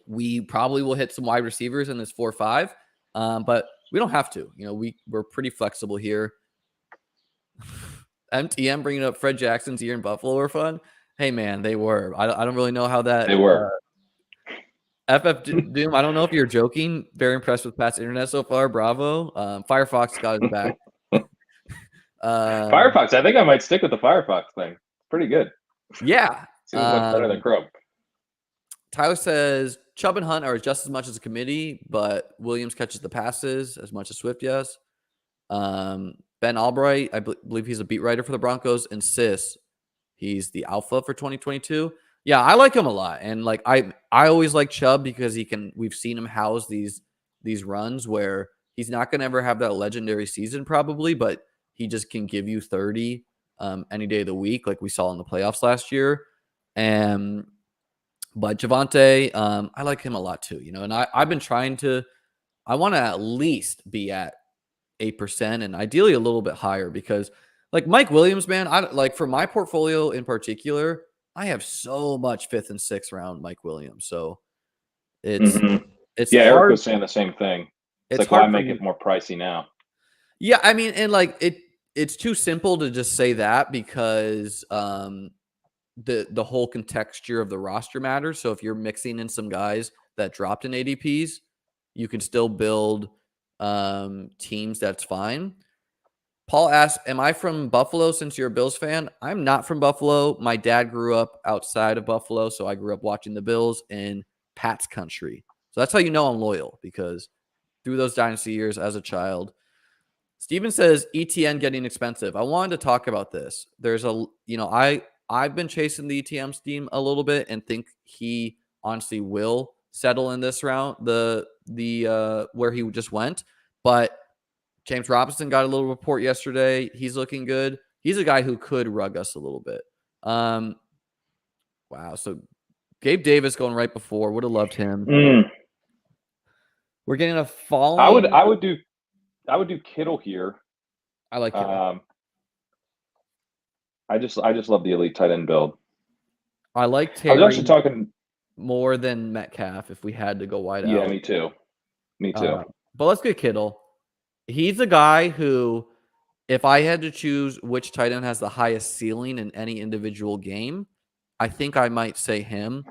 we probably will hit some wide receivers in this 4-5, but we don't have to. We're pretty flexible here. MTM bringing up Fred Jackson's year in Buffalo were fun. Hey, man, they were. I don't really know how that. They were. FF Doom, I don't know if you're joking. Very impressed with Pat's internet so far. Bravo. Firefox got his back. Firefox. I think I might stick with the Firefox thing. Pretty good. Yeah. Seems much better than Chrome. Tyler says Chubb and Hunt are just as much as a committee, but Williams catches the passes as much as Swift, yes. Ben Albright, I believe he's a beat writer for the Broncos, insists he's the alpha for 2022. Yeah, I like him a lot. And like I always like Chubb because we've seen him house these runs where he's not gonna ever have that legendary season probably, but he just can give you 30 any day of the week, like we saw in the playoffs last year. But Javonte, I like him a lot too, and I've been trying to I want to at least be at 8% and ideally a little bit higher because like Mike Williams, man, I like for my portfolio in particular, I have so much 5th and 6th round Mike Williams. So it's yeah, hard. Eric was saying the same thing. It's like hard why make it more pricey now? Yeah, I mean, and like it's too simple to just say that because the whole contexture of the roster matters. So if you're mixing in some guys that dropped in ADPs, you can still build teams. That's fine. Paul asks, am I from Buffalo since you're a Bills fan? I'm not from Buffalo. My dad grew up outside of Buffalo, so I grew up watching the Bills in Pat's country. So that's how you know I'm loyal, because through those dynasty years as a child. Steven says ETN getting expensive. I wanted to talk about this. There's I've been chasing the ETM steam a little bit and think he honestly will settle in this round, the where he just went. But James Robinson got a little report yesterday. He's looking good. He's a guy who could rug us a little bit. Wow. So Gabe Davis going right before. Would have loved him. We're getting a falling. I would do Kittle here. I like Kittle. I just love the elite tight end build. I like Terry. I was actually talking more than Metcalf if we had to go wide out. Yeah, me too. But let's get Kittle. He's a guy who, if I had to choose which tight end has the highest ceiling in any individual game, I think I might say him.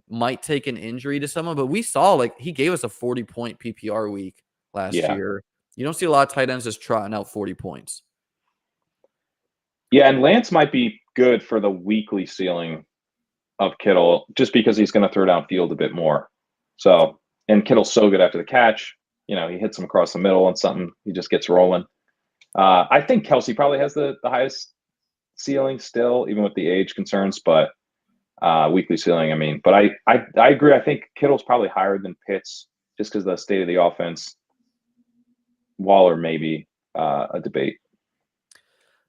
Might take an injury to someone, but we saw like he gave us a 40-point PPR week last year. You don't see a lot of tight ends just trotting out 40 points. Yeah, and Lance might be good for the weekly ceiling of Kittle just because he's going to throw downfield a bit more. So, and Kittle's so good after the catch. He hits him across the middle and something. He just gets rolling. I think Kelsey probably has the highest ceiling still, even with the age concerns, but weekly ceiling, I mean. But I agree. I think Kittle's probably higher than Pitts just because of the state of the offense. Waller maybe a debate.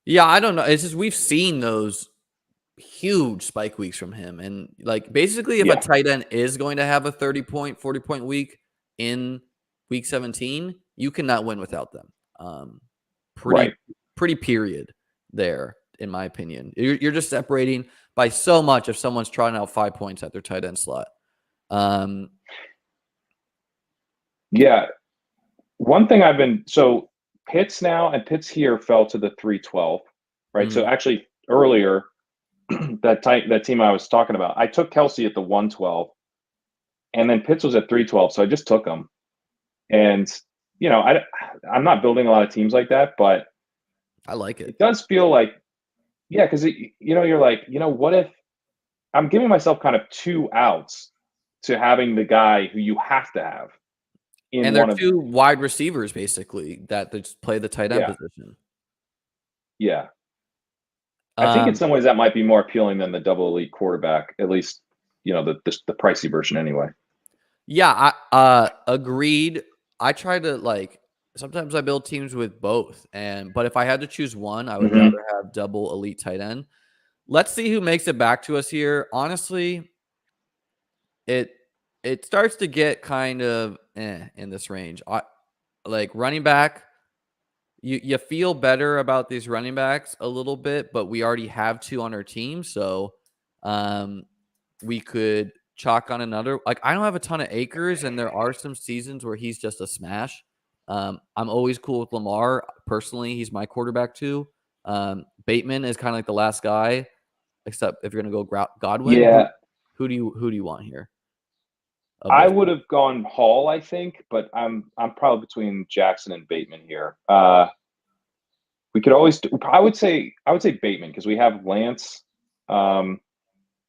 Yeah, I don't know. It's just we've seen those huge spike weeks from him. And like basically if a tight end is going to have a 30-point, 40-point week in week 17, you cannot win without them. pretty period there, in my opinion. You're just separating by so much if someone's trying out 5 points at their tight end slot. Yeah. One thing so Pitts now and Pitts here fell to the 312, right? So actually earlier, that team I was talking about, I took Kelsey at the 112, and then Pitts was at 312, so I just took him. And I'm not building a lot of teams like that, but I like it. It does feel like, yeah, because you're like, what if I'm giving myself kind of 2 outs to having the guy who you have to have in and they're one of 2 wide receivers basically that just play the tight end position. Yeah. I think in some ways that might be more appealing than the double elite quarterback, at least, the pricey version anyway. Yeah, I agreed. I try to sometimes I build teams with both, but if I had to choose one, I would rather have double elite tight end. Let's see who makes it back to us here. Honestly, it starts to get kind of in this range. Like running back, you feel better about these running backs a little bit, but we already have 2 on our team, so we could chalk on another. Like, I don't have a ton of acres, and there are some seasons where he's just a smash. I'm always cool with Lamar. Personally, he's my quarterback too. Bateman is kind of like the last guy, except if you're going to go Godwin. Yeah. Who do you want here? I would have gone Hall, I think, but I'm probably between Jackson and Bateman here. We could always I would say Bateman, because we have Lance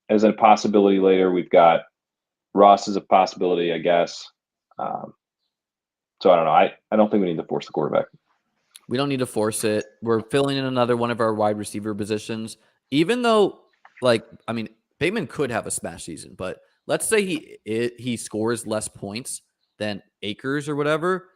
as a possibility later. We've got Ross as a possibility, I guess. So I don't know. I don't think we need to force the quarterback. We don't need to force it. We're filling in another one of our wide receiver positions. Even though, Bateman could have a smash season, but let's say he scores less points than Akers or whatever.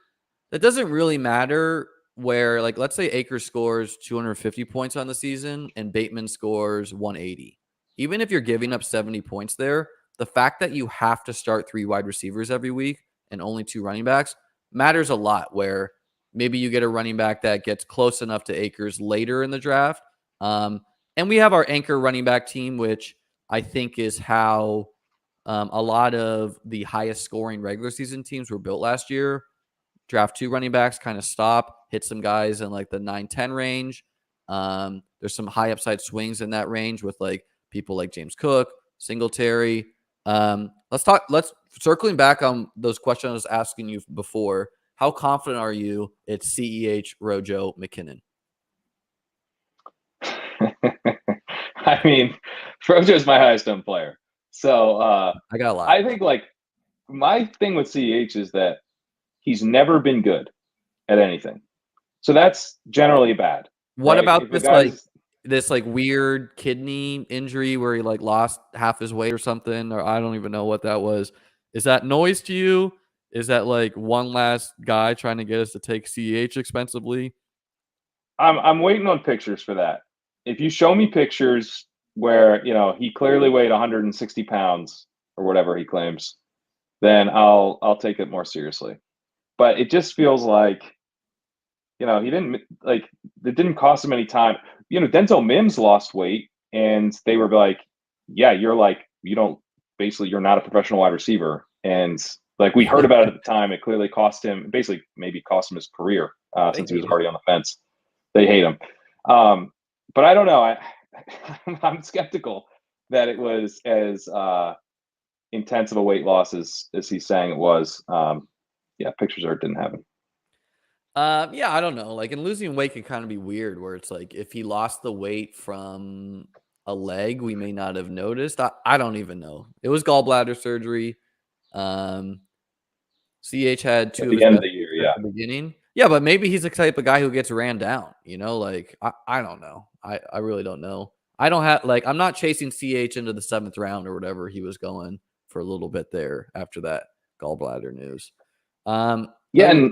That doesn't really matter. Where, let's say Akers scores 250 points on the season and Bateman scores 180. Even if you're giving up 70 points there, the fact that you have to start 3 wide receivers every week and only 2 running backs matters a lot, where maybe you get a running back that gets close enough to Akers later in the draft. And we have our anchor running back team, which I think is how a lot of the highest scoring regular season teams were built last year. Draft 2 running backs, kind of stop, hit some guys in the 9-10 range. There's some high upside swings in that range with people like James Cook, Singletary. Let's circling back on those questions I was asking you before. How confident are you it's CEH, Rojo, McKinnon? I mean, Rojo's my highest owned player. So I got a lot. I think my thing with CEH is that he's never been good at anything. So that's generally bad. What about this weird kidney injury where he lost half his weight or something, or I don't even know what that was. Is that noise to you? Is that one last guy trying to get us to take CEH expensively? I'm waiting on pictures for that. If you show me pictures where, he clearly weighed 160 pounds or whatever he claims, then I'll take it more seriously. But it just feels like, he didn't it didn't cost him any time. Denzel Mims lost weight, and they were like, yeah, you're you're not a professional wide receiver. And we heard about it at the time. It clearly cost him, maybe cost him his career since he was already on the fence. They hate him. But I don't know. I'm skeptical that it was as intense of a weight loss as he's saying it was. Yeah, pictures are it didn't happen. Yeah, I don't know. And losing weight can kind of be weird, where it's if he lost the weight from a leg, we may not have noticed. I don't even know. It was gallbladder surgery. CH had 2 at of the his end of best the year, yeah. at the beginning. Yeah, but maybe he's the type of guy who gets ran down. I don't know. I really don't know. I don't have I'm not chasing CH into the 7th round or whatever he was going for a little bit there after that gallbladder news. Yeah, and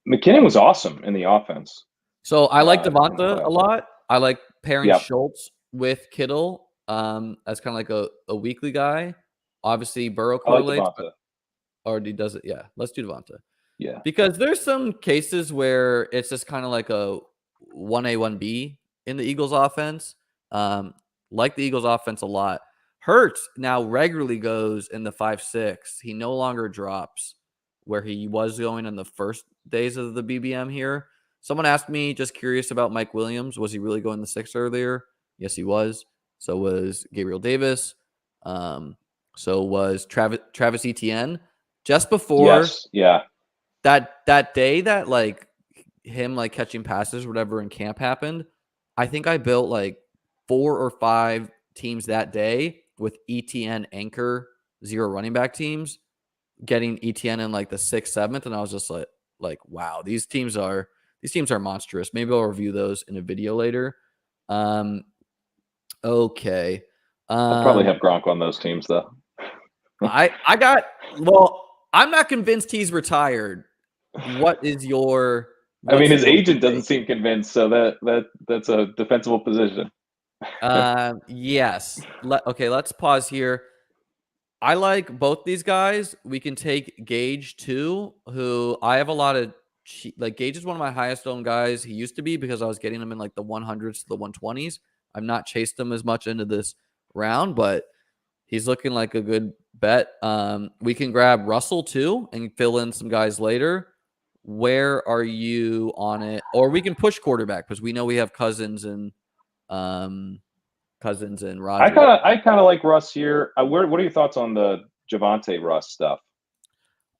McKinnon was awesome in the offense. So I like Devonta a lot. I like pairing Schultz with Kittle as kind of a weekly guy. Obviously, Burrow correlates. I like or he does it. Yeah, let's do Devonta. Yeah. Because there's some cases where it's just kind of like a 1A, 1B in the Eagles offense. Like the Eagles offense a lot. Hurts now regularly goes in the 5-6. He no longer drops where he was going in the first days of the BBM here. Someone asked me, just curious about Mike Williams. Was he really going the 6 earlier? Yes, he was. So was Gabriel Davis. So was Travis Etienne. Just before Yes. Yeah. that day that like him like catching passes or whatever in camp happened, I think I built like 4 or 5 teams that day with ETN anchor 0 running back teams, getting ETN in like the 6th, 7th, and I was just like wow, these teams are monstrous. Maybe I'll review those in a video later. Okay. I'd probably have Gronk on those teams though. I'm not convinced he's retired. What is your? I mean, his your agent doesn't seem convinced, so that's a defensible position. Yes. Okay, let's pause here. I like both these guys. We can take Gage too, who I have a lot of like. Gage is one of my highest owned guys. He used to be because I was getting him in like the 100s to the 120s. I've not chased him as much into this round, but he's looking like a good bet. We can grab Russell too and fill in some guys later. Where are you on it? Or we can push quarterback because we know we have Cousins and Rodgers. I kind of like Russ here. What are your thoughts on the Javonte Russ stuff?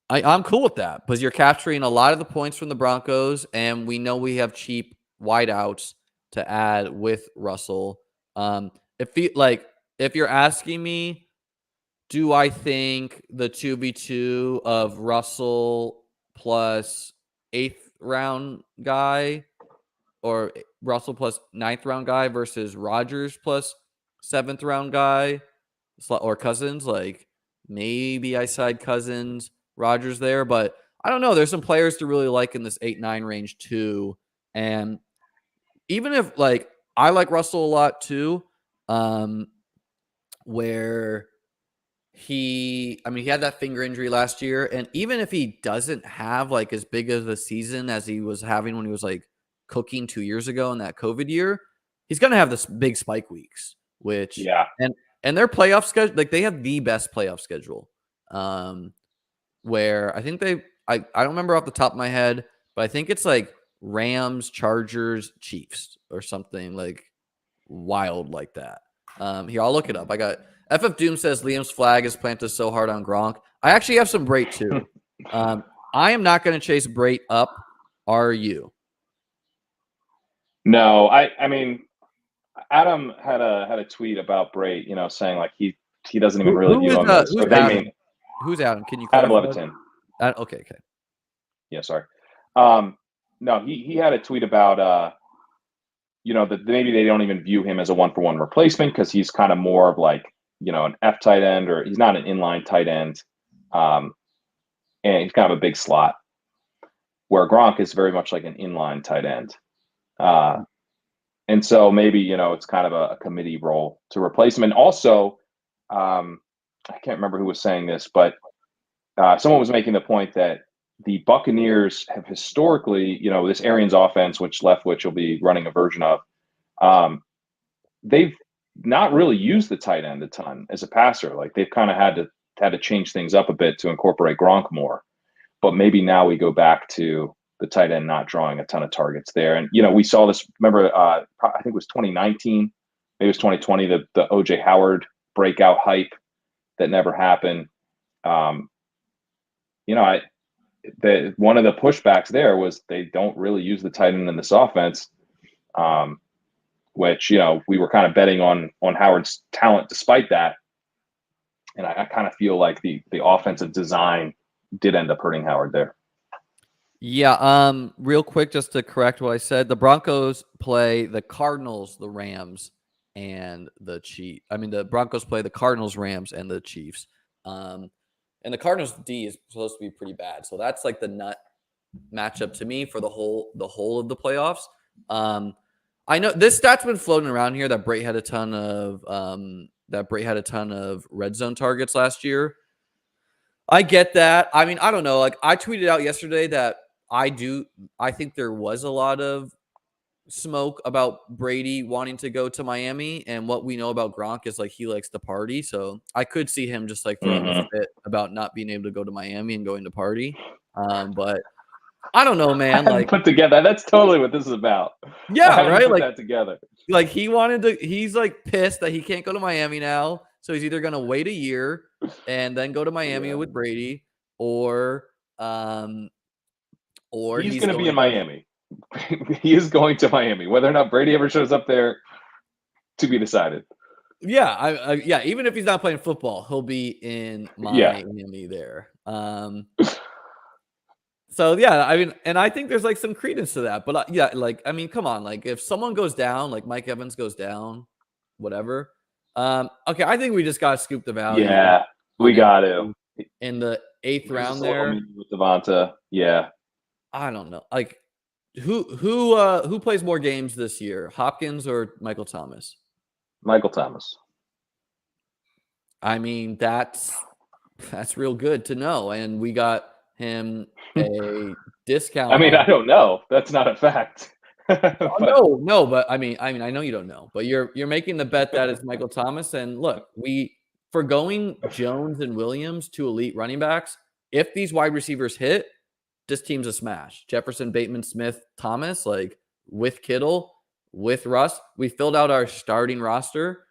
I'm cool with that because you're capturing a lot of the points from the Broncos, and we know we have cheap wideouts to add with Russell. If you're asking me, do I think the 2v2 of Russell plus 8th round guy or Russell plus 9th round guy versus Rodgers plus 7th round guy or Cousins, like maybe I side Cousins, Rodgers there, but I don't know. There's some players to really like in this 8-9 range too. And even if like I like Russell a lot too, where he had that finger injury last year, and even if he doesn't have like as big of a season as he was having when he was like cooking 2 years ago in that COVID year, he's going to have this big spike weeks, which and their playoff schedule, like they have the best playoff schedule. Where I think I don't remember off the top of my head, but I think it's like Rams, Chargers, Chiefs or something like wild like that. Here, I'll look it up. I got FF Doom says Liam's flag is planted so hard on Gronk. I actually have some Brait too. I am not going to chase Brait up. Are you? No, I mean, Adam had a tweet about Brait, saying like he doesn't even really view him as. Who's Adam? Can you Adam clarify? Levitin? Okay. Yeah, sorry. No, he had a tweet about that maybe they don't even view him as a 1-for-1 replacement because he's kind of more of like an F tight end, or he's not an inline tight end, and he's kind of a big slot. Where Gronk is very much like an inline tight end. And so maybe, it's kind of a committee role to replace him. And also, I can't remember who was saying this, but someone was making the point that the Buccaneers have historically, this Arians offense, which Leftwich will be running a version of, they've not really used the tight end a ton as a passer. Like they've kind of had to change things up a bit to incorporate Gronk more. But maybe now we go back to the tight end not drawing a ton of targets there. And, we saw this, remember, I think it was 2019, maybe it was 2020, the OJ Howard breakout hype that never happened. One of the pushbacks there was they don't really use the tight end in this offense, which, we were kind of betting on Howard's talent despite that. And I kind of feel like the offensive design did end up hurting Howard there. Yeah. Real quick, just to correct what I said, the Broncos play the Cardinals, the Rams, and the Chiefs. The Broncos play the Cardinals, Rams, and the Chiefs. And the Cardinals D is supposed to be pretty bad, so that's like the nut matchup to me for the whole of the playoffs. I know this stat's been floating around here that Brait had a ton of red zone targets last year. I get that. I mean, I don't know. Like I tweeted out yesterday that I think there was a lot of smoke about Brady wanting to go to Miami, and what we know about Gronk is like he likes to party. So I could see him just like throwing a fit about not being able to go to Miami and going to party. But I don't know, I man. hadn't Like, put together. That's totally what this is about. I yeah, hadn't right. put Like, that together. he wanted to. He's like pissed that he can't go to Miami now. So he's either gonna wait a year and then go to Miami Yeah. with Brady, or He's he's going to be in going. Miami. He is going to Miami. Whether or not Brady ever shows up there, to be decided. Yeah, yeah. Even if he's not playing football, he'll be in Yeah. Miami there. So yeah, I mean, and I think there's like some credence to that. But yeah, like I mean, come on, like if someone goes down, like Mike Evans goes down, whatever. Okay, I think we just got to scoop the value Yeah, we on got to. MVP in the 8th There's round just a little there. mini with Devonta. Yeah, I don't know, like who plays more games this year, Hopkins or Michael Thomas? Michael Thomas. I mean, that's real good to know, and we got him a discount. I mean, I don't know. That's not a fact. Oh, no, but I mean, I know you don't know, but you're making the bet that it's Michael Thomas. And look, for going Jones and Williams to elite running backs, if these wide receivers hit, this team's a smash. Jefferson, Bateman, Smith, Thomas, like with Kittle, with Russ, we filled out our starting roster,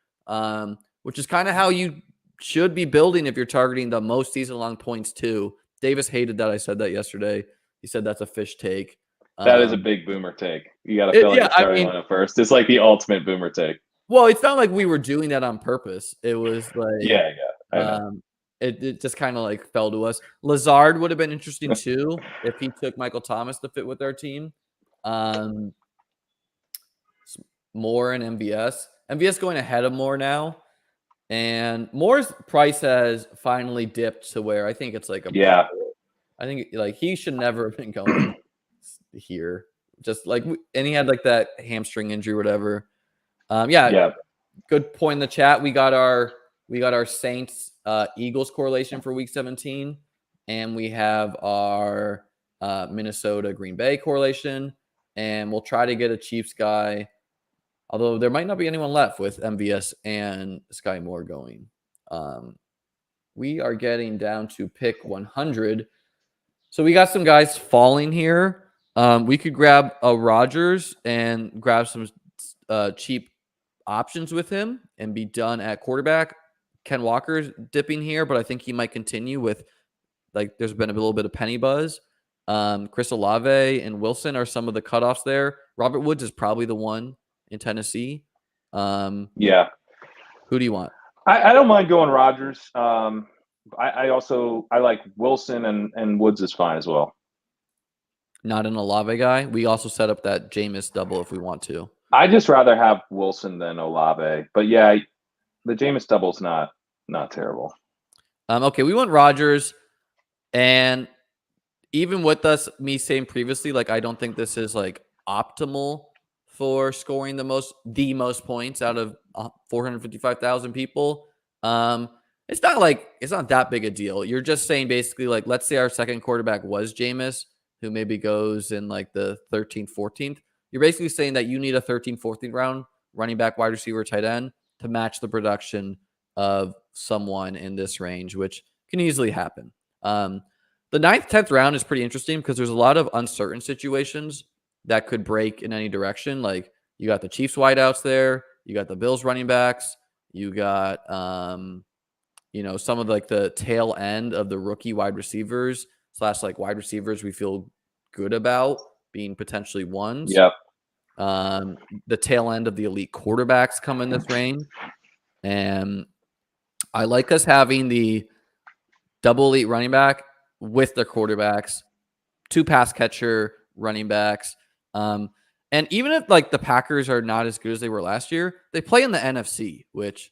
which is kind of how you should be building if you're targeting the most season-long points too. Davis hated that I said that yesterday. He said that's a fish take. That is a big boomer take. You got to fill out your starting lineup first. It's like the ultimate boomer take. Well, it's not like we were doing that on purpose. It was like, yeah, I know. It just kind of like fell to us. Lazard would have been interesting too if he took Michael Thomas to fit with our team. Moore and MVS. MVS going ahead of Moore now. And Moore's price has finally dipped to where I think it's like yeah. I think like he should never have been going here. Just like, and he had like that hamstring injury, or whatever. Yeah. Good point in the chat. We got our Saints Eagles correlation for week 17, and we have our Minnesota Green Bay correlation, and we'll try to get a Chiefs guy. Although there might not be anyone left with MVS and Sky Moore going. We are getting down to pick 100. So we got some guys falling here. We could grab a Rodgers and grab some cheap options with him and be done at quarterback. Ken Walker's dipping here, but I think he might continue with, like, there's been a little bit of penny buzz. Chris Olave and Wilson are some of the cutoffs there. Robert Woods is probably the one in Tennessee. Yeah. Who do you want? I don't mind going Rodgers. I like Wilson, and Woods is fine as well. Not an Olave guy. We also set up that Jameis double if we want to. I just rather have Wilson than Olave, but yeah, the Jameis double's not terrible. Okay, we want Rodgers, and even with me saying previously, like I don't think this is like optimal for scoring the most points out of 455,000 people. It's not that big a deal. You're just saying basically, like, let's say our second quarterback was Jameis, who maybe goes in like the 13th, 14th. You're basically saying that you need a 13th, 14th round running back, wide receiver, tight end to match the production of someone in this range, which can easily happen. The 9th, 10th round is pretty interesting because there's a lot of uncertain situations that could break in any direction. Like you got the Chiefs wideouts there, you got the Bills running backs, you got some of like the tail end of the rookie wide receivers / like wide receivers we feel good about being potentially ones. Yep. The tail end of the elite quarterbacks come in this range. And I like us having the double elite running back with the quarterbacks, 2 pass catcher running backs. And even if like the Packers are not as good as they were last year, they play in the NFC, which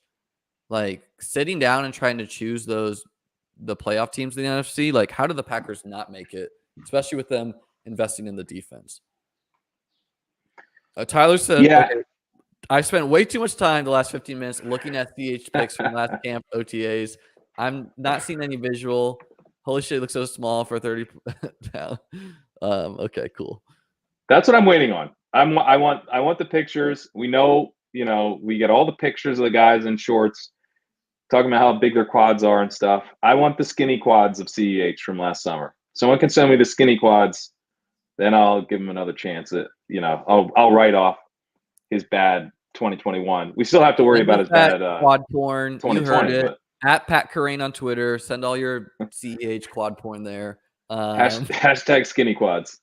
like sitting down and trying to choose the playoff teams in the NFC, like how do the Packers not make it, especially with them investing in the defense? Tyler said, yeah. Okay, I spent way too much time the last 15 minutes looking at CH picks from last camp OTAs. I'm not seeing any visual. Holy shit, looks so small for 30 pounds. Okay, cool. That's what I'm waiting on. I want the pictures. We know, we get all the pictures of the guys in shorts talking about how big their quads are and stuff. I want the skinny quads of CEH from last summer. Someone can send me the skinny quads, then I'll give him another chance at, I'll write off his bad 2021. We still have to worry Send about us his that bad quad porn. You 2020, heard it. but At Pat Kerrane on Twitter. Send all your CEH quad porn there. hashtag skinny quads.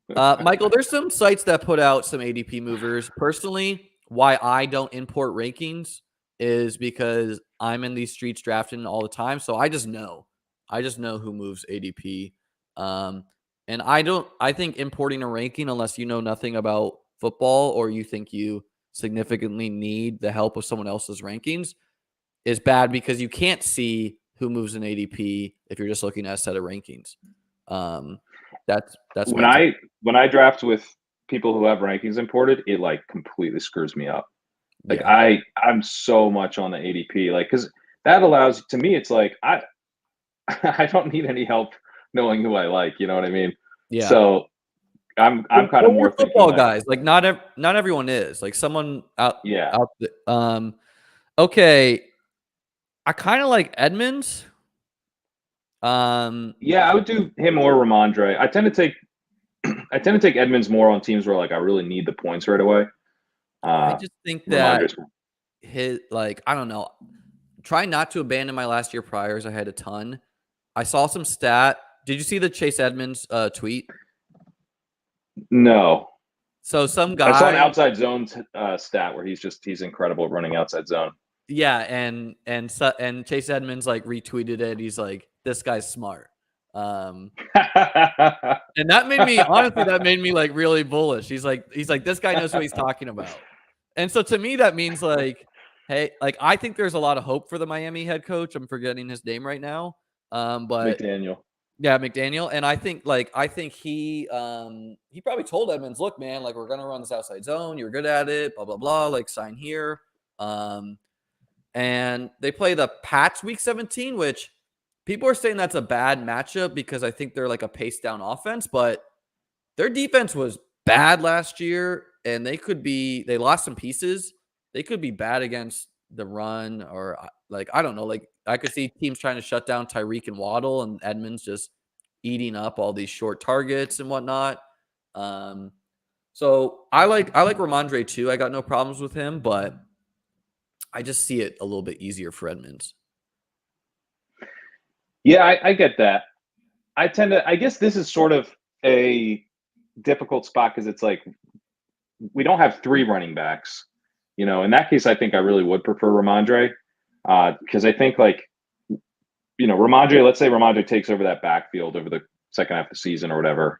Michael, there's some sites that put out some ADP movers. Personally, why I don't import rankings is because I'm in these streets drafting all the time. So I just know who moves ADP. And I think importing a ranking, unless you know nothing about football or you think you significantly need the help of someone else's rankings, is bad because you can't see who moves in ADP if you're just looking at a set of rankings. That's when I draft with people who have rankings imported, it like completely screws me up. Like yeah. I'm so much on the ADP, like, because that allows, to me, it's like I don't need any help knowing who I like. You know what I mean? Yeah. So I'm kind of more thinking football like, guys. Like not everyone is. Like someone out. yeah. Okay. I kind of like Edmonds. Yeah, I would do him or Ramondre. I tend to take Edmonds more on teams where like I really need the points right away. I just think that Ramondre's I don't know. Try not to abandon my last year priors. I had a ton. I saw some stat. Did you see the Chase Edmonds tweet? no. So some I saw an guy. outside zone stat where he's incredible at running outside zone. Yeah, and Chase Edmonds like retweeted it. He's like, this guy's smart. And that made me like really bullish. He's like, this guy knows what he's talking about. And so to me, that means like, hey, like I think there's a lot of hope for the Miami head coach. I'm forgetting his name right now. But McDaniel. yeah, McDaniel. And I think he probably told Edmonds, look, man, like we're gonna run this outside zone. You're good at it, blah, blah, blah. Like sign here. And they play the Pats week 17, which people are saying that's a bad matchup because I think they're like a pace down offense, but their defense was bad last year and they lost some pieces. They could be bad against the run or like, I don't know. Like I could see teams trying to shut down Tyreek and Waddle and Edmonds just eating up all these short targets and whatnot. So I like Ramondre too. I got no problems with him, but I just see it a little bit easier for Edmonds. Yeah, I get that. I guess this is sort of a difficult spot because it's like we don't have three running backs. In that case, I think I really would prefer Ramondre because I think like, Ramondre, let's say Ramondre takes over that backfield over the second half of the season or whatever,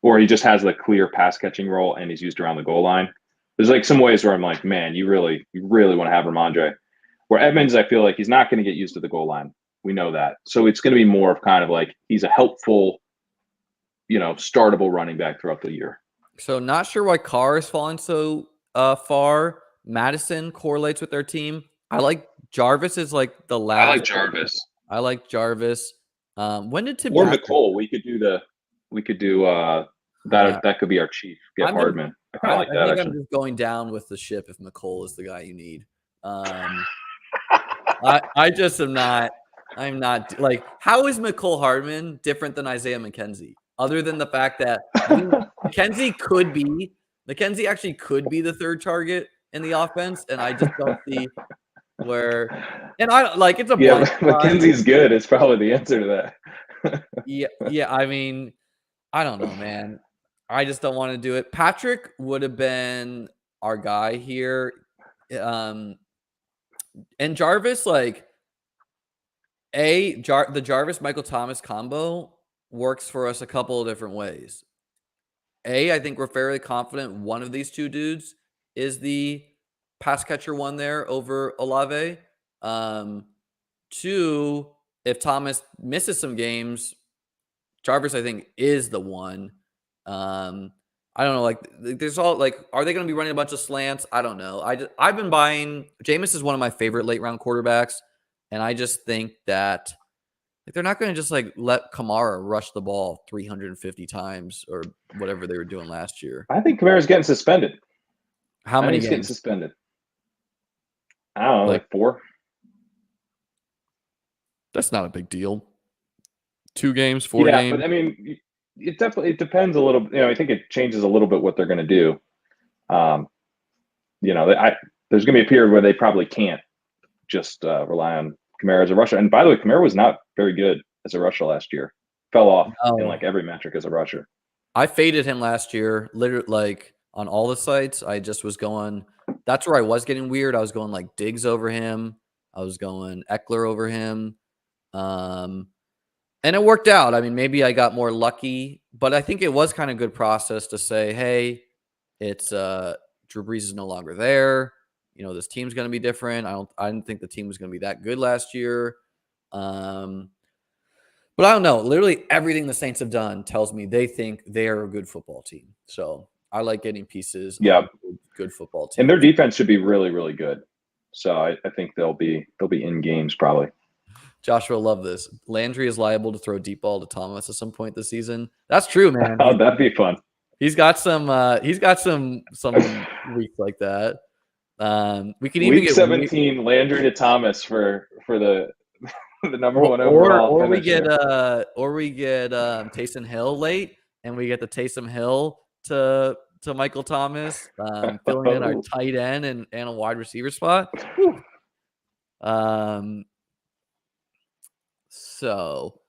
or he just has the clear pass catching role and he's used around the goal line. There's like some ways where I'm like, man, you really want to have Ramondre. Where Edmonds, I feel like he's not going to get used to the goal line. We know that. So it's going to be more of kind of like he's a helpful, startable running back throughout the year. So not sure why Carr is falling so far. Madison correlates with their team. I like Jarvis is like the last. I like Jarvis. When did Tim or Patrick? McCole? We could do that. That could be our chief. Get Hardman. I kind of like that. I think actually. I'm just going down with the ship if McCole is the guy you need. I just am not. I'm not like. How is McCole Hardman different than Isaiah McKenzie? Other than the fact that McKenzie actually could be the third target in the offense, and I just don't see where. And I like it's a yeah. McKenzie's good. It's probably the answer to that. yeah. I mean, I don't know, man. I just don't want to do it. Patrick would have been our guy here, and Jarvis like the Jarvis Michael Thomas combo works for us a couple of different ways. I think we're fairly confident one of these two dudes is the pass catcher one there over Olave. Two, if Thomas misses some games, Jarvis, I think, is the one. I don't know. Like, there's all like, are they going to be running a bunch of slants? I don't know. I've been buying. Jameis is one of my favorite late round quarterbacks, and I just think that Like they're not going to just like let Kamara rush the ball 350 times or whatever they were doing last year. I think Kamara's getting suspended. How I many think he's getting games? suspended. I don't know, like 4. That's not a big deal. 2 games, 4 Yeah, games. but I mean, it depends a little. I think it changes a little bit what they're going to do. There's going to be a period where they probably can't just rely on Kamara as a rusher. And by the way, Kamara was not very good as a rusher last year. Fell off in like every metric as a rusher. I faded him last year, literally like on all the sites. I just was going. That's where I was getting weird. I was going like Diggs over him. I was going Eckler over him. And it worked out. I mean, maybe I got more lucky, but I think it was kind of good process to say, hey, it's Drew Brees is no longer there. This team's going to be different. I didn't think the team was going to be that good last year. But I don't know. Literally everything the Saints have done tells me they think they're a good football team. So I like getting pieces of good football team. And their defense should be really, really good. So I think they'll be in games probably. Joshua, love this. Landry is liable to throw deep ball to Thomas at some point this season. That's true, man. Oh, that'd be fun. He's got some weeks like that. We can even Week get 17 Landry to Thomas for the number one overall or we finisher. get Taysom Hill late, and we get the Taysom Hill to Michael Thomas, filling in our tight end and a wide receiver spot. So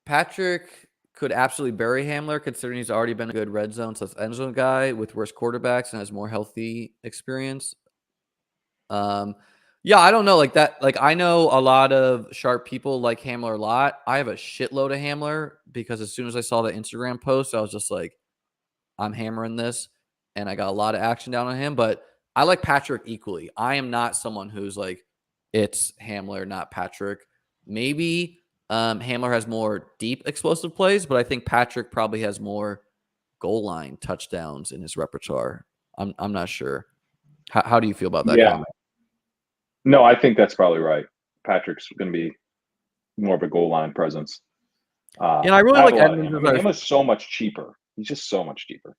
Patrick could absolutely bury Hamler, considering he's already been a good red zone / end zone guy with worse quarterbacks and has more healthy experience. Yeah, I don't know, like that. Like I know a lot of sharp people like Hamler a lot. I have a shitload of Hamler because as soon as I saw the Instagram post, I was just like, I'm hammering this, and I got a lot of action down on him. But I like Patrick equally. I am not someone who's like, it's Hamler, not Patrick. Maybe Hamler has more deep explosive plays, but I think Patrick probably has more goal line touchdowns in his repertoire. I'm not sure. How do you feel about that comment? No, I think that's probably right. Patrick's going to be more of a goal line presence. I really like Edmonds. Hamler's so much cheaper. He's just so much cheaper.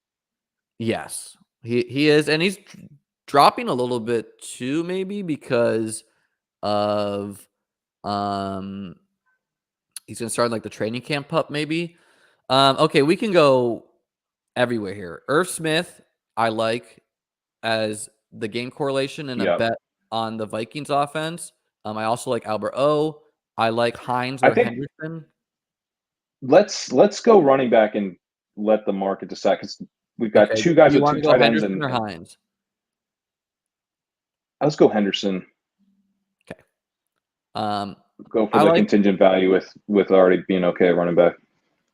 Yes, he is, and he's dropping a little bit too, maybe because of he's gonna start like the training camp pup, maybe. Okay, we can go everywhere here. Irv Smith, I like as the game correlation and a bet on the Vikings offense. I also like Albert O. I like Hines or Henderson. Let's go running back and let the market decide because we've got 2 guys with 2 tight ends and Hines. Let's go Henderson. Okay. Go for the contingent value with already being okay running back.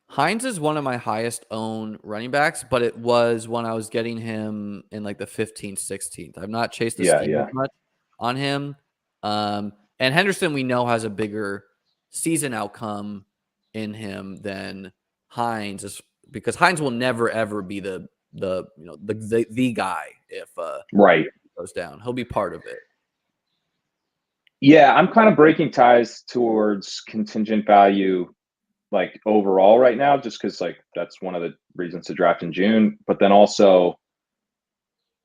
Hines is one of my highest owned running backs, but it was when I was getting him in like the 15th, 16th. I've not chased the scheme as much on him. And Henderson, we know, has a bigger season outcome in him than Hines, because Hines will never ever be the guy if it goes down. He'll be part of it. Yeah, I'm kind of breaking ties towards contingent value like overall right now, just because like that's one of the reasons to draft in June. But then also,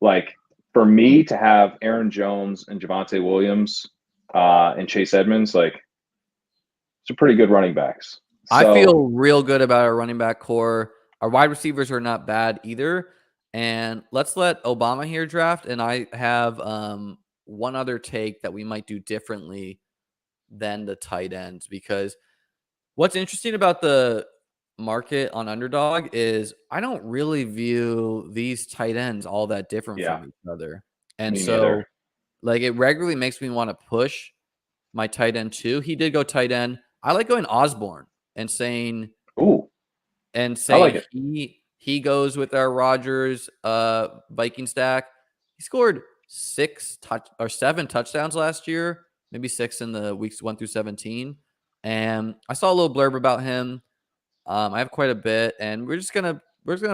like for me to have Aaron Jones and Javonte Williams and Chase Edmonds, like it's a pretty good running backs. So, I feel real good about our running back core. Our wide receivers are not bad either. And let's let Obama here draft. And I have one other take that we might do differently than the tight ends, because what's interesting about the market on Underdog is I don't really view these tight ends all that different from each other. And so like it regularly makes me want to push my tight end too. He did go tight end. I like going Osborne and saying, like he goes with our Rodgers Viking stack. He scored 7 touchdowns last year, maybe 6 in the weeks 1 through 17. And I saw a little blurb about him. I have quite a bit, and we're just gonna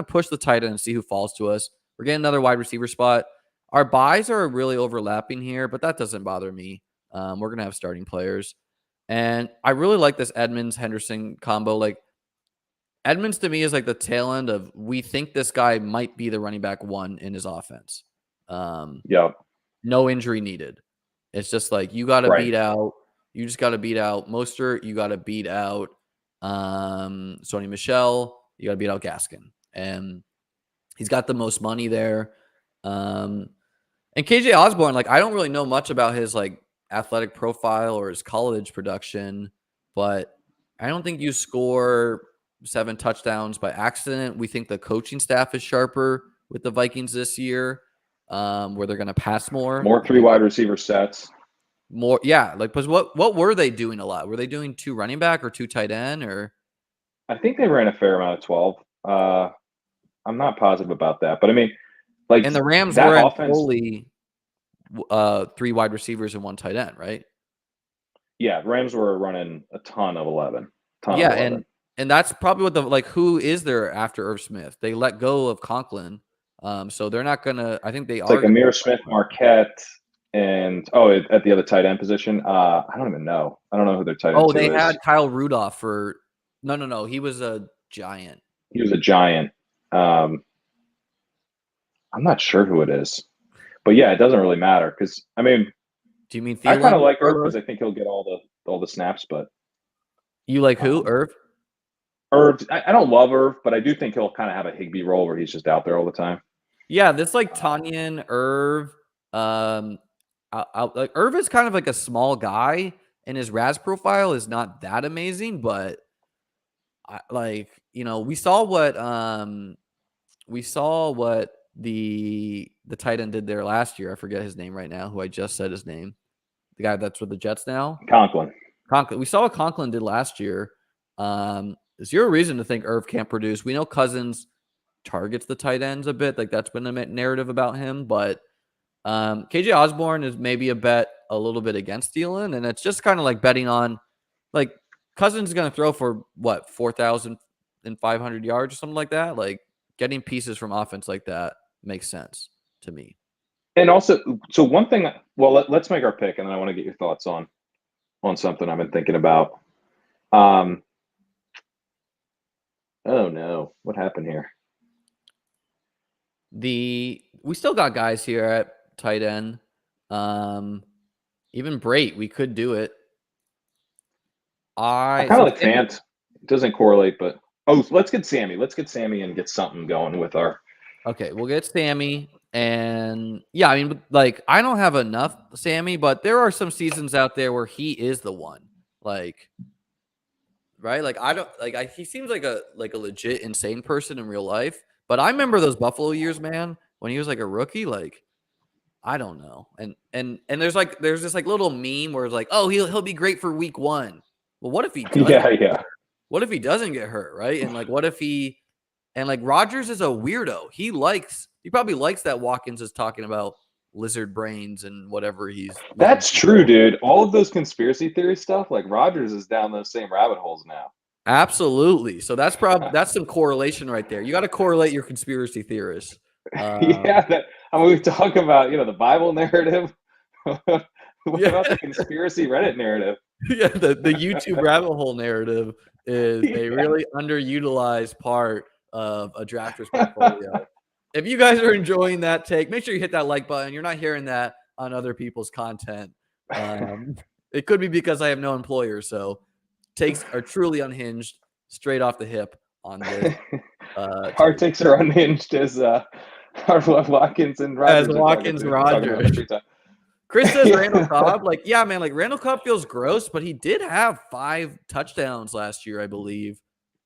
push the tight end and see who falls to us. We're getting another wide receiver spot. Our buys are really overlapping here, but that doesn't bother me. We're gonna have starting players. And I really like this Edmonds-Henderson combo. Like, Edmonds to me is like the tail end of we think this guy might be the running back 1 in his offense. Yep. No injury needed. It's just like you got to beat out. You just got to beat out Mostert. You got to beat out Sony Michel. You got to beat out Gaskin. And he's got the most money there. And KJ Osborne, like, I don't really know much about his like athletic profile or his college production, but I don't think you score 7 touchdowns by accident. We think the coaching staff is sharper with the Vikings this year, where they're going to pass more. More 3 wide receiver sets. More, yeah. Like, because what were they doing a lot? Were they doing 2 running back or 2 tight end? Or I think they ran a fair amount of 12. I'm not positive about that, but I mean, like, and the Rams that were offense, fully 3 wide receivers and 1 tight end, right? Yeah, Rams were running a ton of 11. Yeah, and that's probably what the like. Who is there after Irv Smith? They let go of Conklin, so they're not gonna. I think they it's are like Amir Smith, Marquette, and at the other tight end position. I don't even know. I don't know who their tight end Oh, 2 they is. had Kyle Rudolph for no. He was a Giant. He was a Giant. I'm not sure who it is, but yeah, it doesn't really matter because I mean, Do you mean Thielen? I kind of like Irv because I think he'll get all the snaps. But you like who? Irv? Irv, I don't love Irv, but I do think he'll kind of have a Higbee role where he's just out there all the time. Yeah, this like Tanyan, Irv. Like Irv is kind of like a small guy, and his RAS profile is not that amazing, but we saw what the tight end did there last year. I forget his name right now. Who I just said his name. The guy that's with the Jets now. Conklin. We saw what Conklin did last year. There's zero reason to think Irv can't produce. We know Cousins targets the tight ends a bit. Like, that's been a narrative about him. But KJ Osborne is maybe a bet a little bit against Thielen. And it's just kind of like betting on, like, Cousins is going to throw for, 4,500 yards or something like that. Like, getting pieces from offense like that makes sense to me. And also, so one thing, well, let's make our pick, and then I want to get your thoughts on something I've been thinking about. Oh no, what happened here? We still got guys here at tight end. Even Brait, we could do it. I kind of like Fant. It doesn't correlate, but let's get Sammy. Let's get Sammy and get something going with our. Okay, we'll get Sammy, and yeah, I mean, like, I don't have enough Sammy, but there are some seasons out there where he is the one. Like, right? Like, I don't like. He seems like a legit insane person in real life. But I remember those Buffalo years, man, when he was like a rookie. Like, I don't know. And there's this like little meme where it's like, oh, he'll be great for week 1. Well, what if he doesn't? Yeah. What if he doesn't get hurt, right? And like, what if Rodgers is a weirdo. He probably likes that Watkins is talking about lizard brains and whatever he's. That's true, dude. All of those conspiracy theory stuff, like Rodgers is down those same rabbit holes now. Absolutely. So that's some correlation right there. You got to correlate your conspiracy theorists. We talk about the Bible narrative. What about the conspiracy Reddit narrative? Yeah, the YouTube rabbit hole narrative is a really underutilized part of a drafter's portfolio. If you guys are enjoying that take, make sure you hit that like button. You're not hearing that on other people's content. It could be because I have no employer, so takes are truly unhinged, straight off the hip on this. Our takes are unhinged as Watkins and Rodgers. As Watkins and Rodgers. Chris says Randall Cobb. Like, yeah, man, like Randall Cobb feels gross, but he did have 5 touchdowns last year, I believe.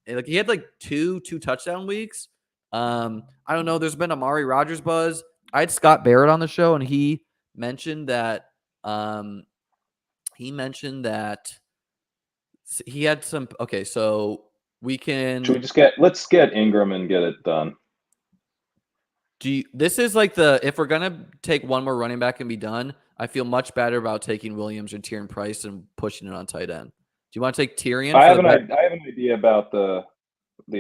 And, like, he had like two touchdown weeks. I don't know. There's been Amari Rodgers buzz. I had Scott Barrett on the show, and he mentioned that he had some. Okay, so we can. Should we let's get Ingram and get it done. This is like if we're gonna take one more running back and be done, I feel much better about taking Williams or Tyrion Price and pushing it on tight end. Do you want to take Tyrion? I have an idea about the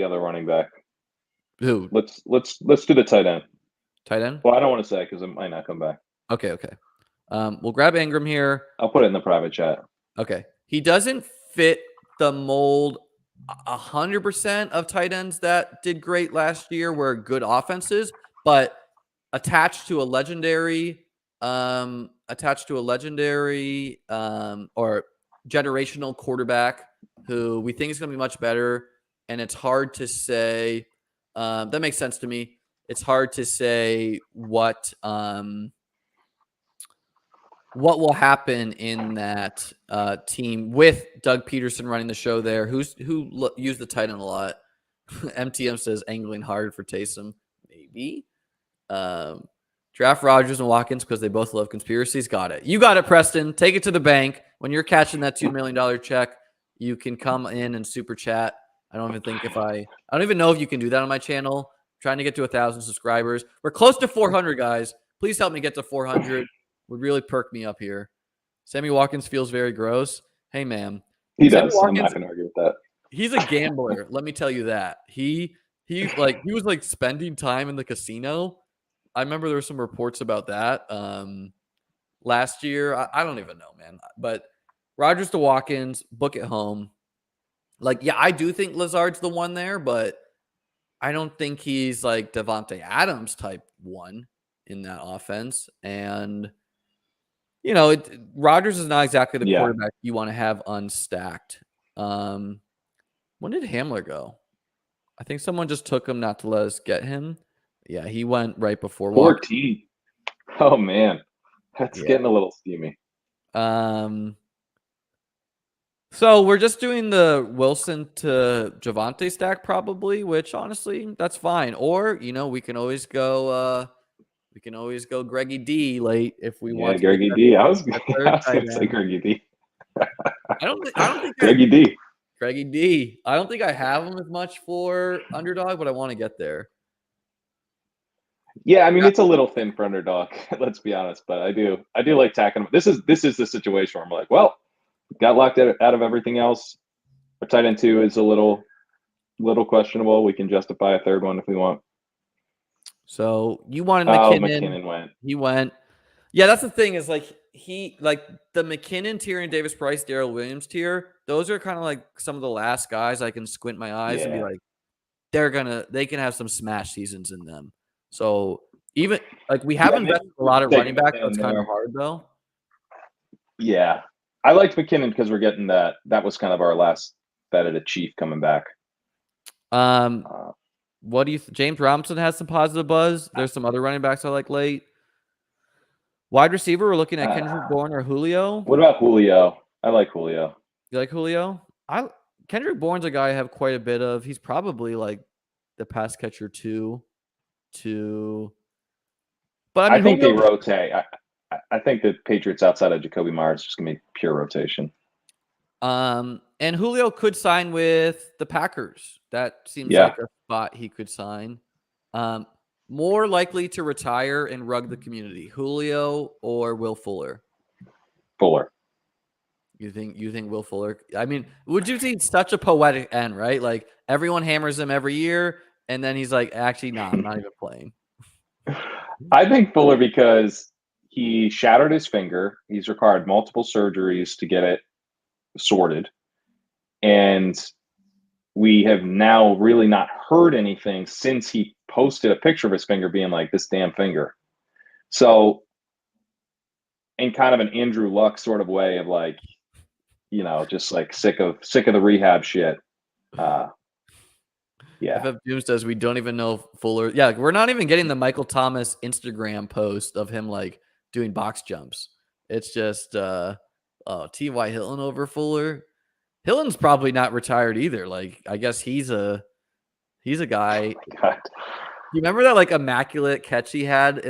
other running back. Who? Let's do the tight end. Tight end? Well, I don't want to say because it might not come back. Okay. We'll grab Ingram here. I'll put it in the private chat. Okay. He doesn't fit the mold 100% of tight ends that did great last year were good offenses, but attached to a legendary or generational quarterback who we think is going to be much better. And it's hard to say, that makes sense to me. It's hard to say what will happen in that team with Doug Peterson running the show there, who used the tight end a lot. MTM says angling hard for Taysom. Maybe. Draft Rodgers and Watkins because they both love conspiracies. Got it. You got it, Preston. Take it to the bank. When you're catching that $2 million check, you can come in and super chat. I don't even know if you can do that on my channel. I'm trying to get to 1,000 subscribers. We're close to 400, guys. Please help me get to 400. Would really perk me up here. Sammy Watkins feels very gross. Hey, man. He Sammy does. Watkins, I'm not going to argue with that. He's a gambler. Let me tell you that. He was like spending time in the casino. I remember there were some reports about that last year. I don't even know, man. But Rodgers to Watkins, book it home. Like, yeah, I do think Lazard's the one there, but I don't think he's like Devontae Adams type one in that offense. And, you know, Rodgers is not exactly the quarterback you want to have unstacked. When did Hamler go? I think someone just took him not to let us get him. Yeah, he went right before 14. Oh, man. That's getting a little steamy. So we're just doing the Wilson to Javonte stack probably, which honestly, that's fine. Or, you know, we can always go Greggy D late if we want to. Greggy D. I was going to say Greggy D. I don't think Greggy D. Greggy D. I don't think I have him as much for Underdog, but I want to get there. Yeah, I mean it's a little thin for Underdog. Let's be honest, but I do like tacking him. This is the situation where I'm like, well, got locked out of everything else. Our tight end 2 is a little questionable. We can justify a third one if we want. So you wanted McKinnon. McKinnon went. He went. Yeah, that's the thing is like the McKinnon tier and Davis Price, Darrell Williams tier. Those are kind of like some of the last guys I can squint my eyes and be like, they can have some smash seasons in them. So even like we haven't invested a lot of running back, so it's kind of hard though. Yeah, I liked McKinnon because we're getting that. That was kind of our last bet at a Chief coming back. What do you? James Robinson has some positive buzz. There's some other running backs I like late. Wide receiver, we're looking at Kendrick Bourne or Julio. What about Julio? I like Julio. You like Julio? Kendrick Bourne's a guy I have quite a bit of. He's probably like the pass catcher too. But I think Julio, they rotate. I think the Patriots outside of Jacoby Myers is just gonna be pure rotation. And Julio could sign with the Packers. That seems like a spot he could sign. More likely to retire and rug the community, Julio or Will Fuller? Fuller. You think Will Fuller? I mean, would you see such a poetic end, right? Like everyone hammers him every year, and then he's like, actually, no, I'm not even playing. I think Fuller because he shattered his finger. He's required multiple surgeries to get it sorted. And we have now really not heard anything since he posted a picture of his finger being like, this damn finger. So in kind of an Andrew Luck sort of way of like, you know, just like sick of the rehab shit. Yeah. FF Dooms says we don't even know Fuller. Yeah, we're not even getting the Michael Thomas Instagram post of him like doing box jumps. It's just T.Y. Hilton over Fuller. Hilton's probably not retired either. Like, I guess he's a guy. Oh my God. You remember that like immaculate catch he had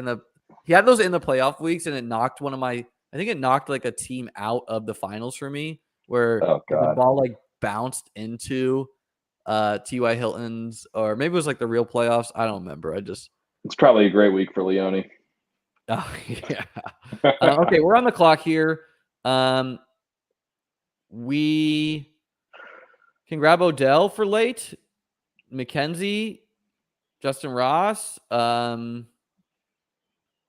he had those in the playoff weeks, and it knocked I think it knocked like a team out of the finals for me, where the ball like bounced into T.Y. Hilton's, or maybe it was like the real playoffs. I don't remember. It's probably a great week for Leone. Oh yeah. Okay, we're on the clock here. We can grab Odell for late, McKenzie, Justin Ross.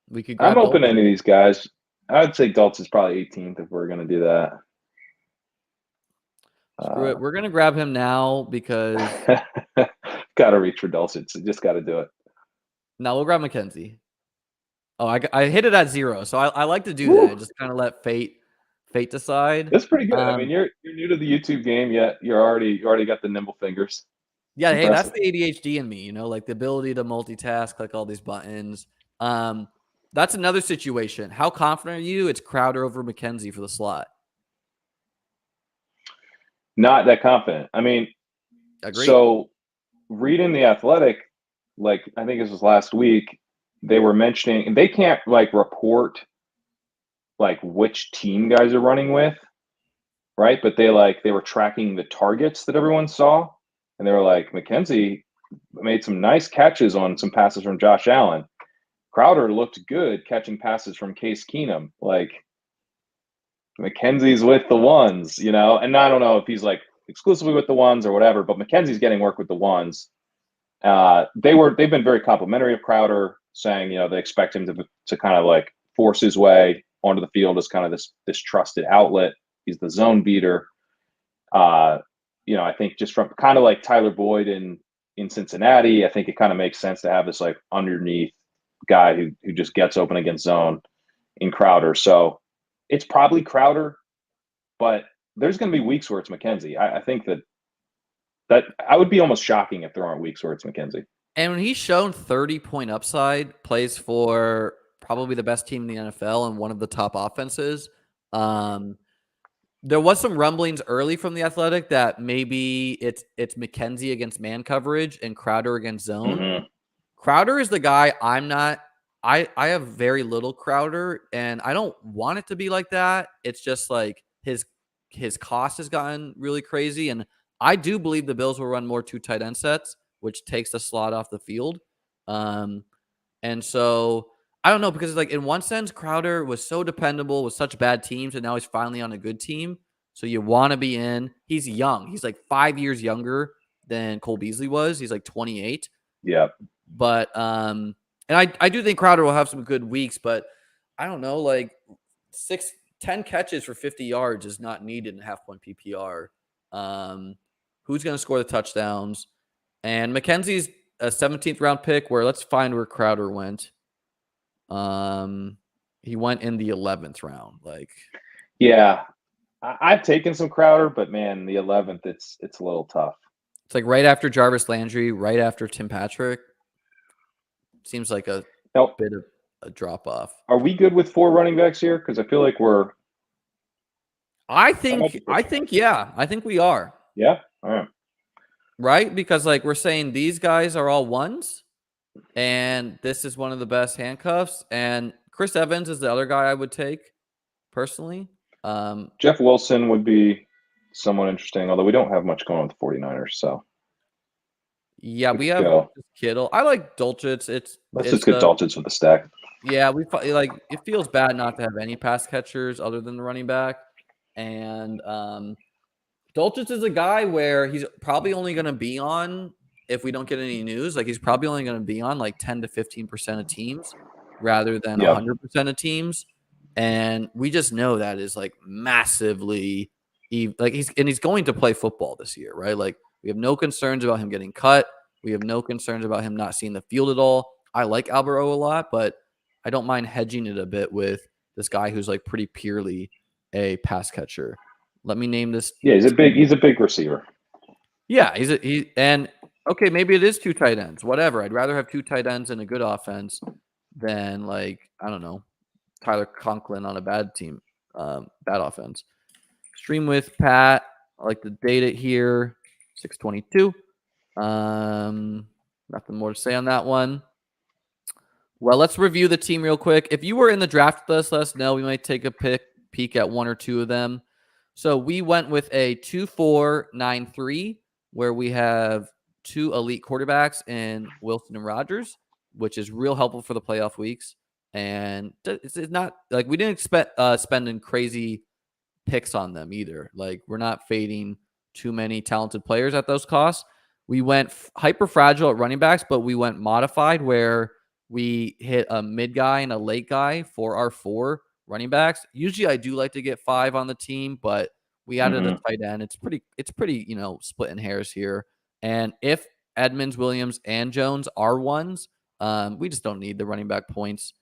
We could grab I'm open to any of these guys. I would say Daltz is probably 18th if we're going to do that. Screw it. We're gonna grab him now because Got to reach for Dulcich. You just got to do it. now we'll grab McKenzie. Oh, I hit it at 0, so I like to do Woo. that. Just kind of let fate decide. That's pretty good. I mean, you're new to the YouTube game, yet you already got the nimble fingers. Yeah, hey, that's Impressive. the ADHD in me, like the ability to multitask, click all these buttons. That's another situation. How confident are you? It's Crowder over McKenzie for the slot. Not that confident. I mean, Agreed. so reading The Athletic, like I think this was last week, they were mentioning, and they can't like report like which team guys are running with, right? But they were tracking the targets that everyone saw, and they were like, McKenzie made some nice catches on some passes from Josh Allen. Crowder looked good catching passes from Case Keenum. Like McKenzie's with the ones, and I don't know if he's like exclusively with the ones or whatever, but McKenzie's getting work with the ones. They've been very complimentary of Crowder, saying they expect him to kind of like force his way onto the field as kind of this trusted outlet. He's the zone beater. I think just from kind of like Tyler Boyd in Cincinnati, I think it kind of makes sense to have this like underneath guy who just gets open against zone in Crowder. So it's probably Crowder, but there's going to be weeks where it's McKenzie. I think that I would be almost shocking if there aren't weeks where it's McKenzie. And when he's shown 30-point upside, plays for probably the best team in the NFL and one of the top offenses. There was some rumblings early from the Athletic that maybe it's McKenzie against man coverage and Crowder against zone. Mm-hmm. Crowder is the guy I have very little Crowder, and I don't want it to be like that. It's just like his cost has gotten really crazy, and I do believe the Bills will run more 2 tight end sets, which takes the slot off the field. And so I don't know, because like in one sense, Crowder was so dependable with such bad teams, and now he's finally on a good team. So you want to be in. He's young. He's like 5 years younger than Cole Beasley was. He's like 28. Yeah. But and I do think Crowder will have some good weeks, but I don't know, like 10 catches for 50 yards is not needed in half-point PPR. Who's going to score the touchdowns? And McKenzie's a 17th round pick, where let's find where Crowder went. He went in the 11th round. Yeah, I've taken some Crowder, but man, the 11th, it's a little tough. It's like right after Jarvis Landry, right after Tim Patrick. Seems like a bit of a drop off. Are we good with 4 running backs here? Because I feel like we're. I think yeah. I think we are. Yeah. All right. Right? Because like we're saying these guys are all ones, and this is one of the best handcuffs. And Chris Evans is the other guy I would take personally. Jeff Wilson would be somewhat interesting, although we don't have much going on with the 49ers. So yeah, we have Kittle. I like Dulcich. Let's just get Dulcich with the stack. Yeah, it feels bad not to have any pass catchers other than the running back. And Dulcich is a guy where he's probably only going to be on, if we don't get any news, like he's probably only going to be on like 10 to 15% of teams rather than 100% of teams. And we just know that is like massively he's going to play football this year, right? Like we have no concerns about him getting cut. We have no concerns about him not seeing the field at all. I like Albert-O a lot, but I don't mind hedging it a bit with this guy who's like pretty purely a pass catcher. Let me name this. Yeah, he's a big receiver. Yeah, and okay, maybe it is 2 tight ends. Whatever. I'd rather have 2 tight ends in a good offense than like, I don't know, Tyler Conklin on a bad team, bad offense. Stream with Pat. I like to date it here. 622. Nothing more to say on that one. Well, let's review the team real quick. If you were in the draft list, let us know. We might take a peek at 1 or 2 of them. So we went with a 2-4-9-3, where we have 2 elite quarterbacks in Wilson and Rodgers, which is real helpful for the playoff weeks. And it's not like we didn't expect spending crazy picks on them either. Like we're not fading too many talented players at those costs. We went hyper fragile at running backs, but we went modified where we hit a mid guy and a late guy for our 4 running backs. Usually I do like to get 5 on the team, but We added a tight end. It's pretty, split in hairs here. And if Edmonds, Williams, and Jones are ones, we just don't need the running back points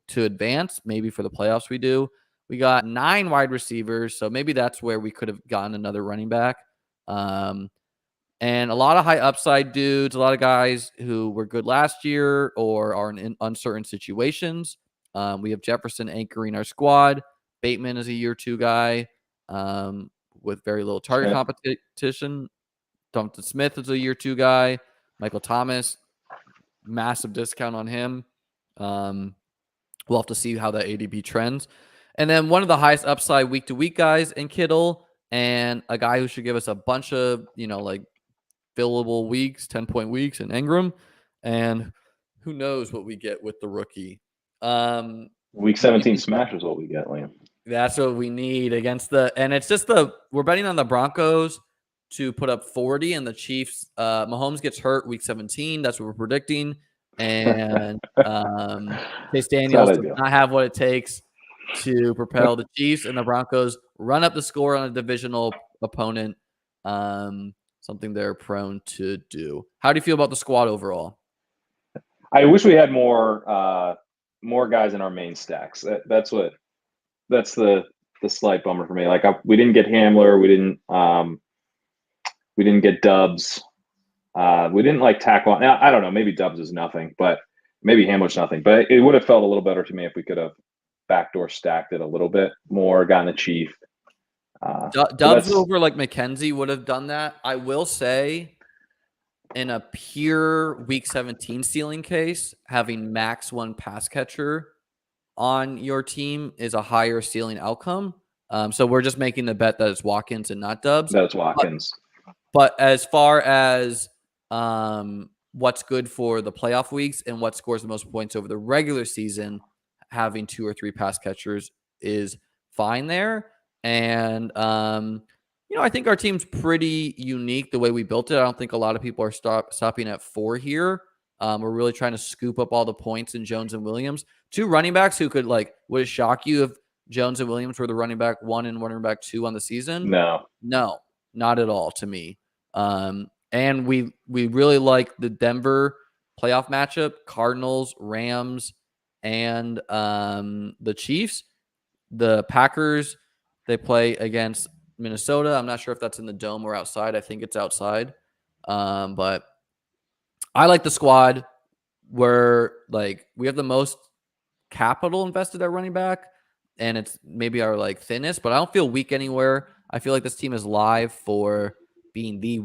to advance. Maybe for the playoffs we do. We got 9 wide receivers, so maybe that's where we could have gotten another running back. And a lot of high upside dudes, a lot of guys who were good last year or are in uncertain situations. We have Jefferson anchoring our squad. Bateman is a year 2 guy with very little target competition. Dumpton Smith is a year 2 guy. Michael Thomas, massive discount on him. We'll have to see how that ADP trends. And then one of the highest upside week-to-week guys in Kittle, and a guy who should give us a bunch of, fillable weeks, 10-point weeks in Ingram. And who knows what we get with the rookie. Week 17 smash is what we get, Liam. That's what we need against and it's just we're betting on the Broncos to put up 40 and the Chiefs. Mahomes gets hurt week 17. That's what we're predicting. And Chase Daniels does not have what it takes to propel the Chiefs, and the Broncos run up the score on a divisional opponent. Something they're prone to do. How do you feel about the squad overall? I wish we had more guys in our main stacks. That's the slight bummer for me. Like we didn't get Hamler, we didn't get Dubs. We didn't like tackle. Now I don't know. Maybe Dubs is nothing, but maybe Hamler's nothing. But it would have felt a little better to me if we could have backdoor stacked it a little bit more, gotten the Chief. Dubs over like McKenzie would have done that. I will say, in a pure week 17 ceiling case, having max 1 pass catcher on your team is a higher ceiling outcome. So we're just making the bet that it's Watkins and not Dubs. That's Watkins. But as far as what's good for the playoff weeks and what scores the most points over the regular season, having 2 or 3 pass catchers is fine there. And, I think our team's pretty unique the way we built it. I don't think a lot of people are stopping at 4 here. We're really trying to scoop up all the points in Jones and Williams. 2 running backs who could, would it shock you if Jones and Williams were the running back 1 and running back 2 on the season? No, not at all to me. And we really like the Denver playoff matchup, Cardinals, Rams, and the Chiefs. The Packers, they play against Minnesota. I'm not sure if that's in the dome or outside. I think it's outside. But I like the squad. We have the most capital invested at running back, and it's maybe our thinnest, but I don't feel weak anywhere. I feel like this team is live for being the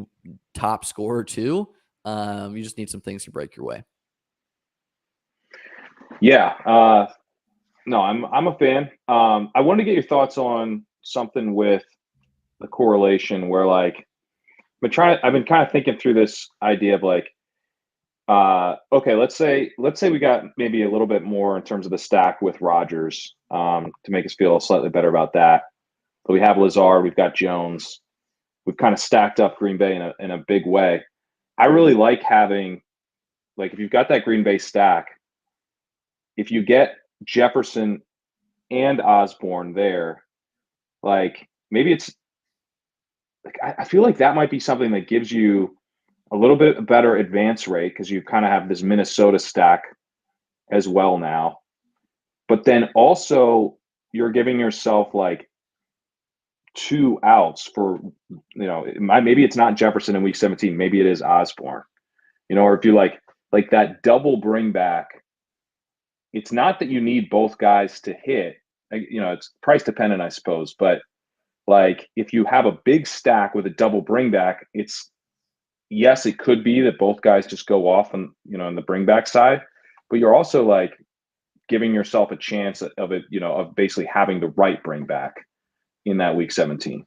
top scorer too. You just need some things to break your way. Yeah. No, I'm a fan. I wanted to get your thoughts on something with the correlation where I've been kind of thinking through this idea of okay, let's say we got maybe a little bit more in terms of the stack with Rodgers to make us feel slightly better about that. But we have Lazard, we've got Jones, we've kind of stacked up Green Bay in a big way. I really like having if you've got that Green Bay stack, if you get Jefferson and Osborne there, maybe it's I feel like that might be something that gives you a little bit better advance rate because you kind of have this Minnesota stack as well now. But then also you're giving yourself 2 outs for, maybe it's not Jefferson in week 17, maybe it is Osborne, or if you like that double bring back. It's not that you need both guys to hit, it's price dependent, I suppose. But if you have a big stack with a double bring back, yes, it could be that both guys just go off on, on the bring back side, but you're also giving yourself a chance of it, of basically having the right bring back in that week 17.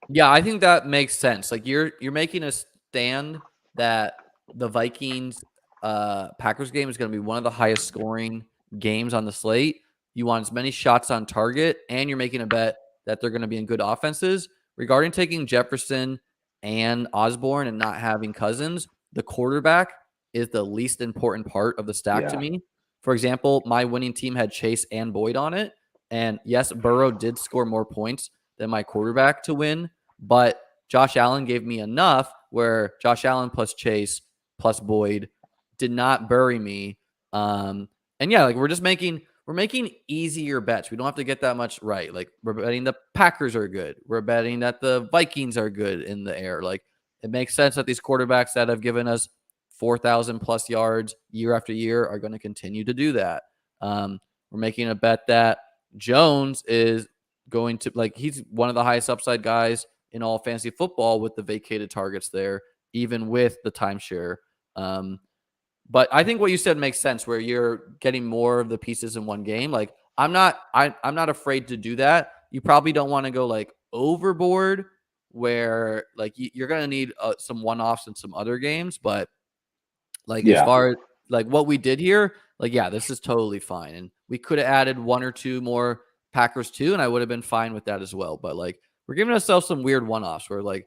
Yeah, I think that makes sense. You're making a stand that the Vikings Packers game is going to be one of the highest scoring games on the slate. You want as many shots on target, and you're making a bet that they're going to be in good offenses. Regarding taking Jefferson and Osborne and not having Cousins, the quarterback is the least important part of the stack to me. For example, my winning team had Chase and Boyd on it. And yes, Burrow did score more points, than my quarterback to win, but Josh Allen gave me enough where Josh Allen plus Chase plus Boyd did not bury me. And yeah, like we're making easier bets. We don't have to get that much right. Like we're betting the Packers are good. We're betting that the Vikings are good in the air. Like it makes sense that these quarterbacks that have given us 4,000 plus yards year after year are going to continue to do that. We're making a bet that Jones is going to, like, he's one of the highest upside guys in all fantasy football with the vacated targets there, even with the timeshare. But I think what you said makes sense where you're getting more of the pieces in one game. Like I'm not afraid to do that. You probably don't want to go like overboard where like you're going to need some one-offs in some other games, but like as far as like what we did here, like yeah, this is totally fine. And we could have added one or two more Packers too, and I would have been fine with that as well. But like we're giving ourselves some weird one-offs where like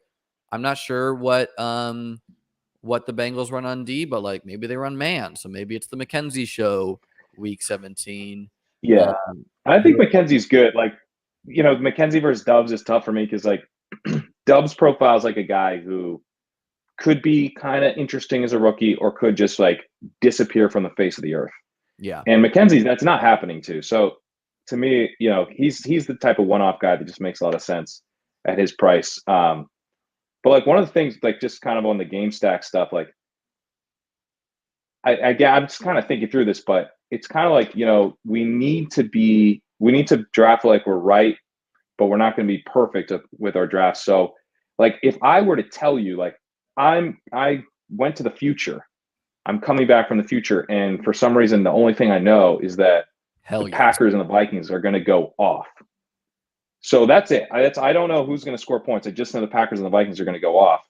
I'm not sure what the Bengals run on D, but like maybe they run man. So maybe it's the McKenzie show week 17. Yeah. I think McKenzie's good. Like, McKenzie versus Dubs is tough for me because like Dubs profile is like a guy who could be kind of interesting as a rookie or could just like disappear from the face of the earth. Yeah. And McKenzie, that's not happening too. So to me, he's the type of one-off guy that just makes a lot of sense at his price. But like one of the things, like just kind of on the game stack stuff, like I'm just kind of thinking through this, but it's kind of like, we need to draft like we're right, but we're not going to be perfect with our drafts. So like, if I were to tell you, like, I went to the future, I'm coming back from the future. And for some reason, the only thing I know is that the Packers and the Vikings are going to go off. So that's it. I don't know who's going to score points. I just know the Packers and the Vikings are going to go off.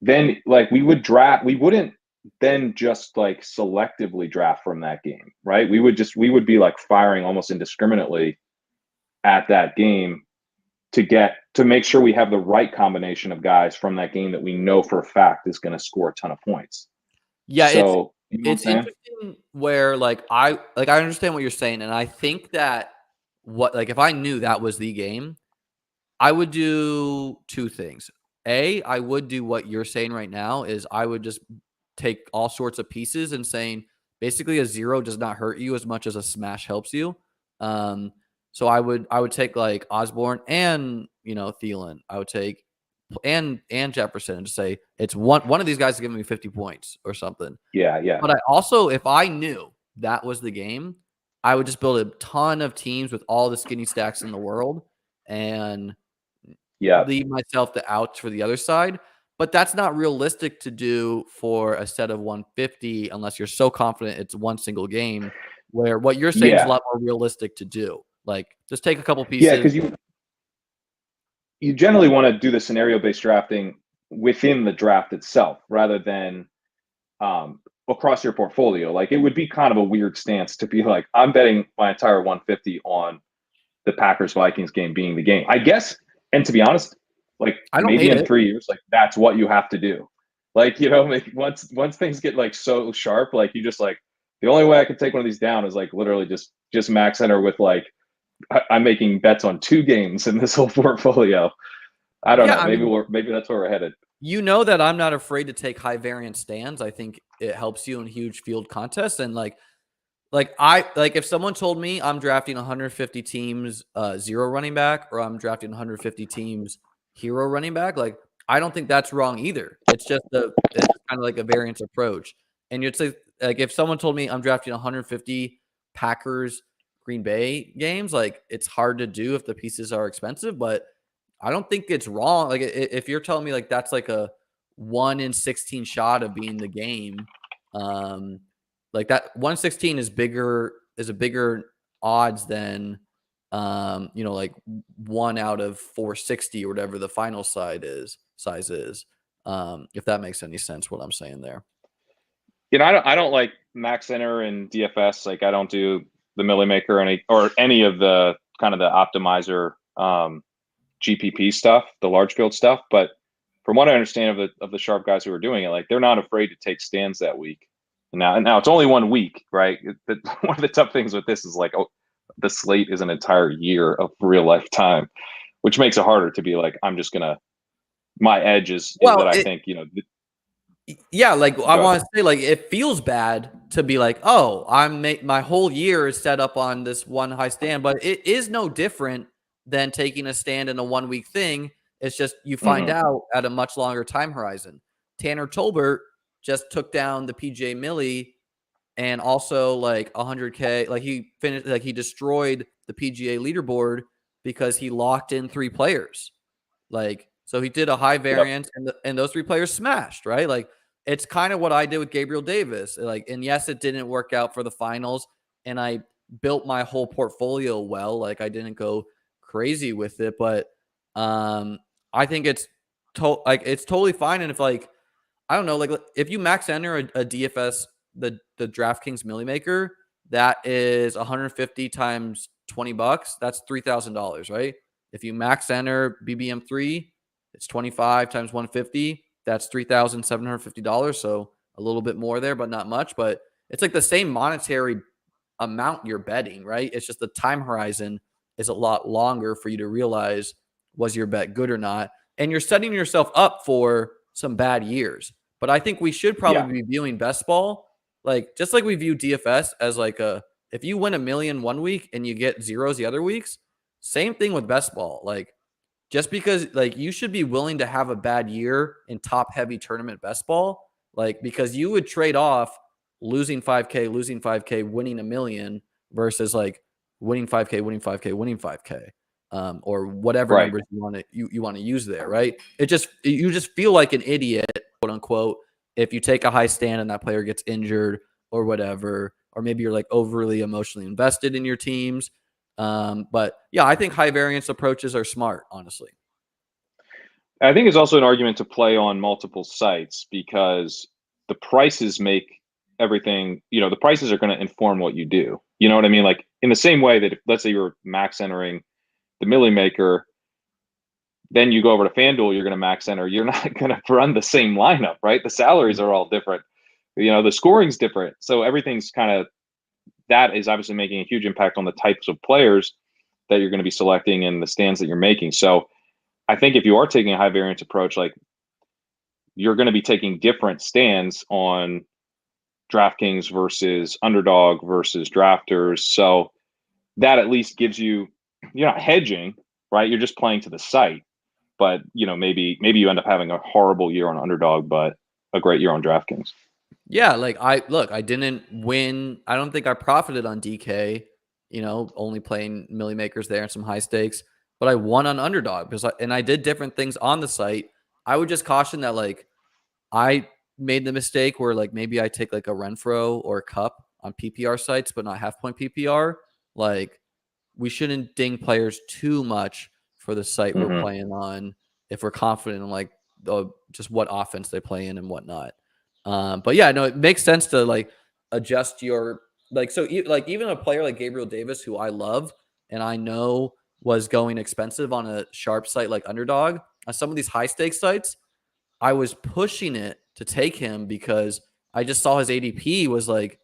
Then like we wouldn't then just like selectively draft from that game, right? We would be like firing almost indiscriminately at that game to make sure we have the right combination of guys from that game that we know for a fact is going to score a ton of points. Yeah, so it's interesting where like I understand what you're saying, and I think that if I knew that was the game, I would do two things. I would do what you're saying right now is I would just take all sorts of pieces and saying basically a zero does not hurt you as much as a smash helps you. So I would take like Osborne and Thielen. I would take and Jefferson and just say it's one of these guys is giving me 50 points or something. Yeah. But I also, if I knew that was the game, I would just build a ton of teams with all the skinny stacks in the world and leave myself the outs for the other side. But that's not realistic to do for a set of 150 unless you're so confident it's one single game, where what you're saying is a lot more realistic to do. Like just take a couple pieces. Yeah, because you generally want to do the scenario-based drafting within the draft itself rather than across your portfolio. Like it would be kind of a weird stance to be like, I'm betting my entire 150 on the Packers-Vikings game being the game. I guess, and to be honest, like maybe in 3 years, like that's what you have to do. Like, once things get like so sharp, like you just like, the only way I could take one of these down is like literally just max enter with like, I'm making bets on 2 games in this whole portfolio. I don't know. Maybe that's where we're headed. You know that I'm not afraid to take high variance stands. I think it helps you in huge field contests. And if someone told me I'm drafting 150 teams, 0 running back, or I'm drafting 150 teams, hero running back, like I don't think that's wrong either. It's just it's kind of like a variance approach. And you'd say like if someone told me I'm drafting 150 Packers Green Bay games, like it's hard to do if the pieces are expensive, but I don't think it's wrong. Like if you're telling me like that's like a 1 in 16 shot of being the game, like that 116 is a bigger odds than like 1 out of 460 or whatever the final size is. If that makes any sense, what I'm saying there. I don't like max enter and DFS. Like I don't do the Millie Maker or any of the kind of the optimizer GPP stuff, the large field stuff. But from what I understand of the sharp guys who are doing it, like they're not afraid to take stands that week. Now it's only 1 week, right? One of the tough things with this is like, the slate is an entire year of real life time. which makes it harder to be like, I'm just gonna. My edge is that I think Yeah, like I Go want ahead. to say, like it feels bad to be like, oh, my whole year is set up on this one high stand, but it is no different than taking a stand in a 1 week thing. It's just you find out at a much longer time horizon. Tanner Tolbert just took down the PJ Millie and also like 100K. Like he finished, like he destroyed the PGA leaderboard because he locked in 3 players. Like, so he did a high variance, and those 3 players smashed, right? Like, it's kind of what I did with Gabriel Davis. Like, and yes, it didn't work out for the finals, and I built my whole portfolio well. Like, I didn't go crazy with it, but I think it's it's totally fine. And if like I don't know, like if you max enter a DFS, the DraftKings Millie Maker, that is 150 times $20. That's $3,000, right? If you max enter BBM3, it's 25 times 150. That's $3,750. So a little bit more there, but not much. But it's like the same monetary amount you're betting, right? It's just the time horizon is a lot longer for you to realize was your bet good or not. And you're setting yourself up for some bad years. But I think we should probably be viewing best ball, like just like we view DFS as like if you win 1 million 1 week and you get zeros the other weeks, same thing with best ball. Like just because like you should be willing to have a bad year in top heavy tournament best ball, like because you would trade off losing 5K, winning 1 million versus like winning 5K, winning 5K, winning 5K. Or whatever numbers you want to use there, right? You just feel like an idiot, quote unquote, if you take a high stand and that player gets injured or whatever, or maybe you're like overly emotionally invested in your teams. But yeah, I think high variance approaches are smart, honestly. I think it's also an argument to play on multiple sites because the prices make everything, the prices are going to inform what you do. You know what I mean? Like in the same way that if, let's say you're max entering the Millie Maker, then you go over to FanDuel, you're going to max enter. You're not going to run the same lineup, right? The salaries are all different. The scoring's different. So everything's kind of, that is obviously making a huge impact on the types of players that you're going to be selecting and the stands that you're making. So I think if you are taking a high variance approach, like you're going to be taking different stands on DraftKings versus Underdog versus Drafters. So that at least gives you're not hedging, right? You're just playing to the site. But maybe you end up having a horrible year on Underdog, but a great year on DraftKings. Yeah, like I didn't win. I don't think I profited on DK, only playing Millie Makers there and some high stakes, but I won on Underdog and I did different things on the site. I would just caution that like I made the mistake where like maybe I take like a Renfro or a Cup on PPR sites, but not half point PPR. Like we shouldn't ding players too much for the site we're playing on if we're confident in like just what offense they play in and whatnot. But yeah, no, it makes sense to like adjust your like so like even a player like Gabriel Davis, who I love and I know was going expensive on a sharp site like Underdog, on some of these high stakes sites, I was pushing it to take him because I just saw his ADP was like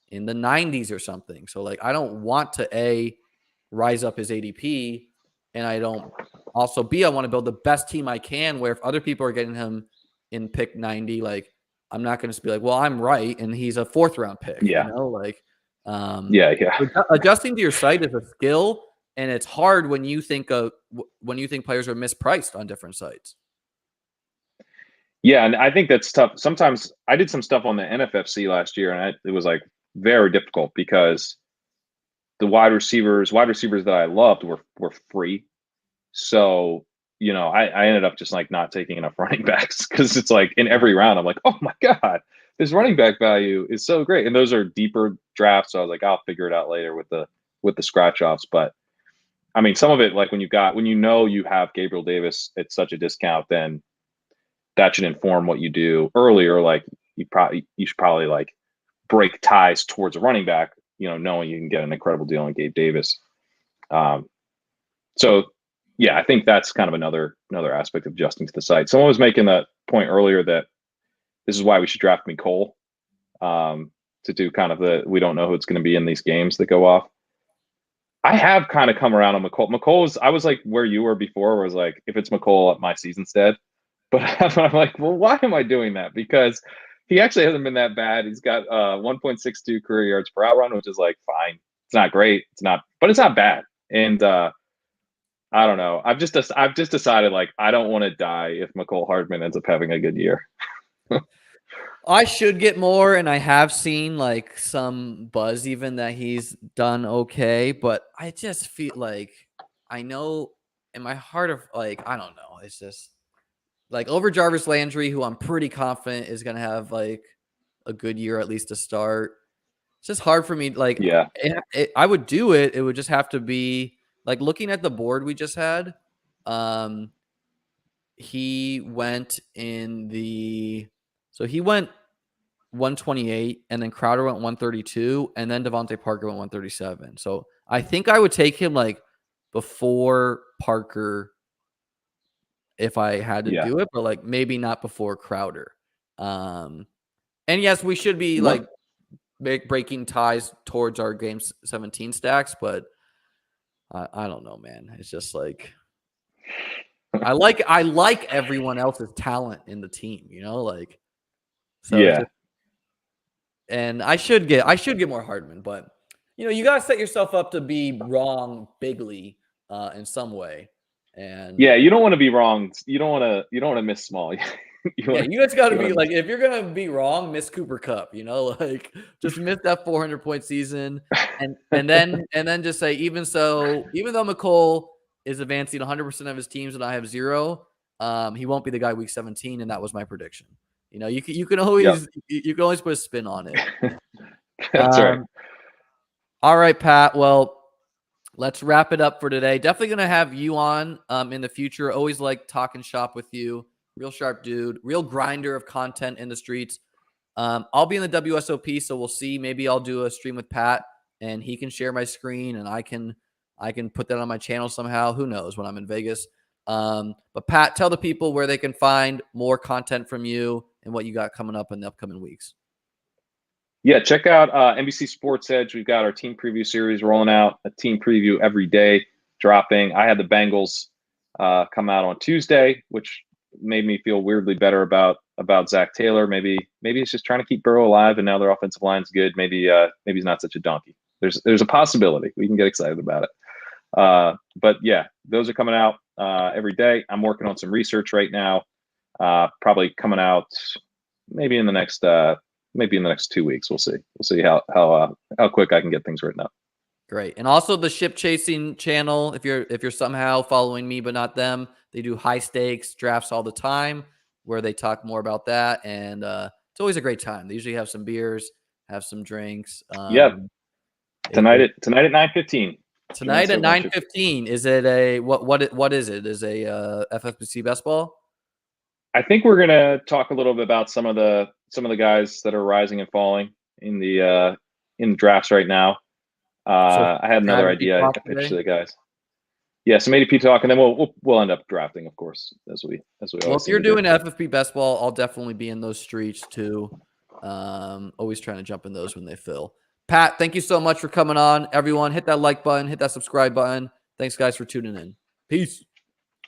in the 90s or something. So like I don't want to rise up his ADP, and I don't also I want to build the best team I can where if other people are getting him in pick 90, like I'm not going to be like, well, I'm right and he's a 4th-round pick, like adjusting to your site is a skill, and it's hard when you think players are mispriced on different sites. Yeah, and I think that's tough. Sometimes I did some stuff on the NFFC last year, and it was like very difficult because the wide receivers that I loved were free. So I ended up just like not taking enough running backs because it's like in every round I'm like, oh my god, this running back value is so great, and those are deeper drafts. So I was like, I'll figure it out later with the scratch offs. But I mean, some of it, like when you have Gabriel Davis at such a discount, then that should inform what you do earlier. Like you should probably like break ties towards a running back, knowing you can get an incredible deal on Gabe Davis. So yeah, I think that's kind of another aspect of adjusting to the site. Someone was making that point earlier that this is why we should draft Cole to do kind of we don't know who it's going to be in these games that go off. I have kind of come around on McCole. I was like where you were before, where I was like, if it's McCole, at my season's dead. But I'm like, well, why am I doing that? Because he actually hasn't been that bad. He's got 1.62 career yards per out run, which is like fine. It's not great. It's not, but it's not bad. And I don't know. I've just decided like I don't want to die if McCole Hardman ends up having a good year. I should get more, and I have seen like some buzz even that he's done okay, but I just feel like I know in my heart of like I don't know. It's just like over Jarvis Landry, who I'm pretty confident is going to have like a good year at least to start. It's just hard for me. Like, Yeah. I would do it. It would just have to be like looking at the board we just had. He went he went 128, and then Crowder went 132, and then Devontae Parker went 137. So I think I would take him like before Parker if I had to do it, but like maybe not before Crowder. And yes, we should be like breaking ties towards our game 17 stacks, but I don't know, man. It's just like I like everyone else's talent in the team, like so. Yeah. And I should get more Hardman, but you gotta set yourself up to be wrong bigly in some way. And yeah, you don't want to be wrong. You don't want to miss small. you guys got to be like, if you're gonna be wrong, miss Cooper Kupp. Like just miss that 400-point season, and then just say even though McCole is advancing 100% of his teams and I have 0, he won't be the guy week 17, and that was my prediction. You can always put a spin on it. That's right. All right, Pat. Well, let's wrap it up for today. Definitely going to have you on in the future. Always like talking shop with you. Real sharp dude. Real grinder of content in the streets. I'll be in the WSOP, so we'll see. Maybe I'll do a stream with Pat, and he can share my screen, and I can put that on my channel somehow. Who knows when I'm in Vegas. But Pat, tell the people where they can find more content from you and what you got coming up in the upcoming weeks. Yeah, check out NBC Sports Edge. We've got our team preview series rolling out, a team preview every day dropping. I had the Bengals come out on Tuesday, which made me feel weirdly better about Zach Taylor. Maybe he's just trying to keep Burrow alive, and now their offensive line's good. Maybe he's not such a donkey. There's a possibility. We can get excited about it. But yeah, those are coming out every day. I'm working on some research right now. Probably coming out maybe in the next 2 weeks. We'll see. We'll see how quick I can get things written up. Great. And also the ship chasing channel. If you're somehow following me but not them, they do high stakes drafts all the time where they talk more about that, and it's always a great time. They usually have some beers, have some drinks. Tonight at 9:15. Tonight at 9:15. Is it a what is it? Is a FFPC best ball? I think we're gonna talk a little bit about some of the guys that are rising and falling in the drafts right now. I had another idea I pitched to the guys. Yeah, some ADP talk, and then we'll end up drafting, of course, as we well, if you're doing FFP best ball, I'll definitely be in those streets too. Always trying to jump in those when they fill. Pat, thank you so much for coming on. Everyone, hit that like button, hit that subscribe button. Thanks, guys, for tuning in. Peace.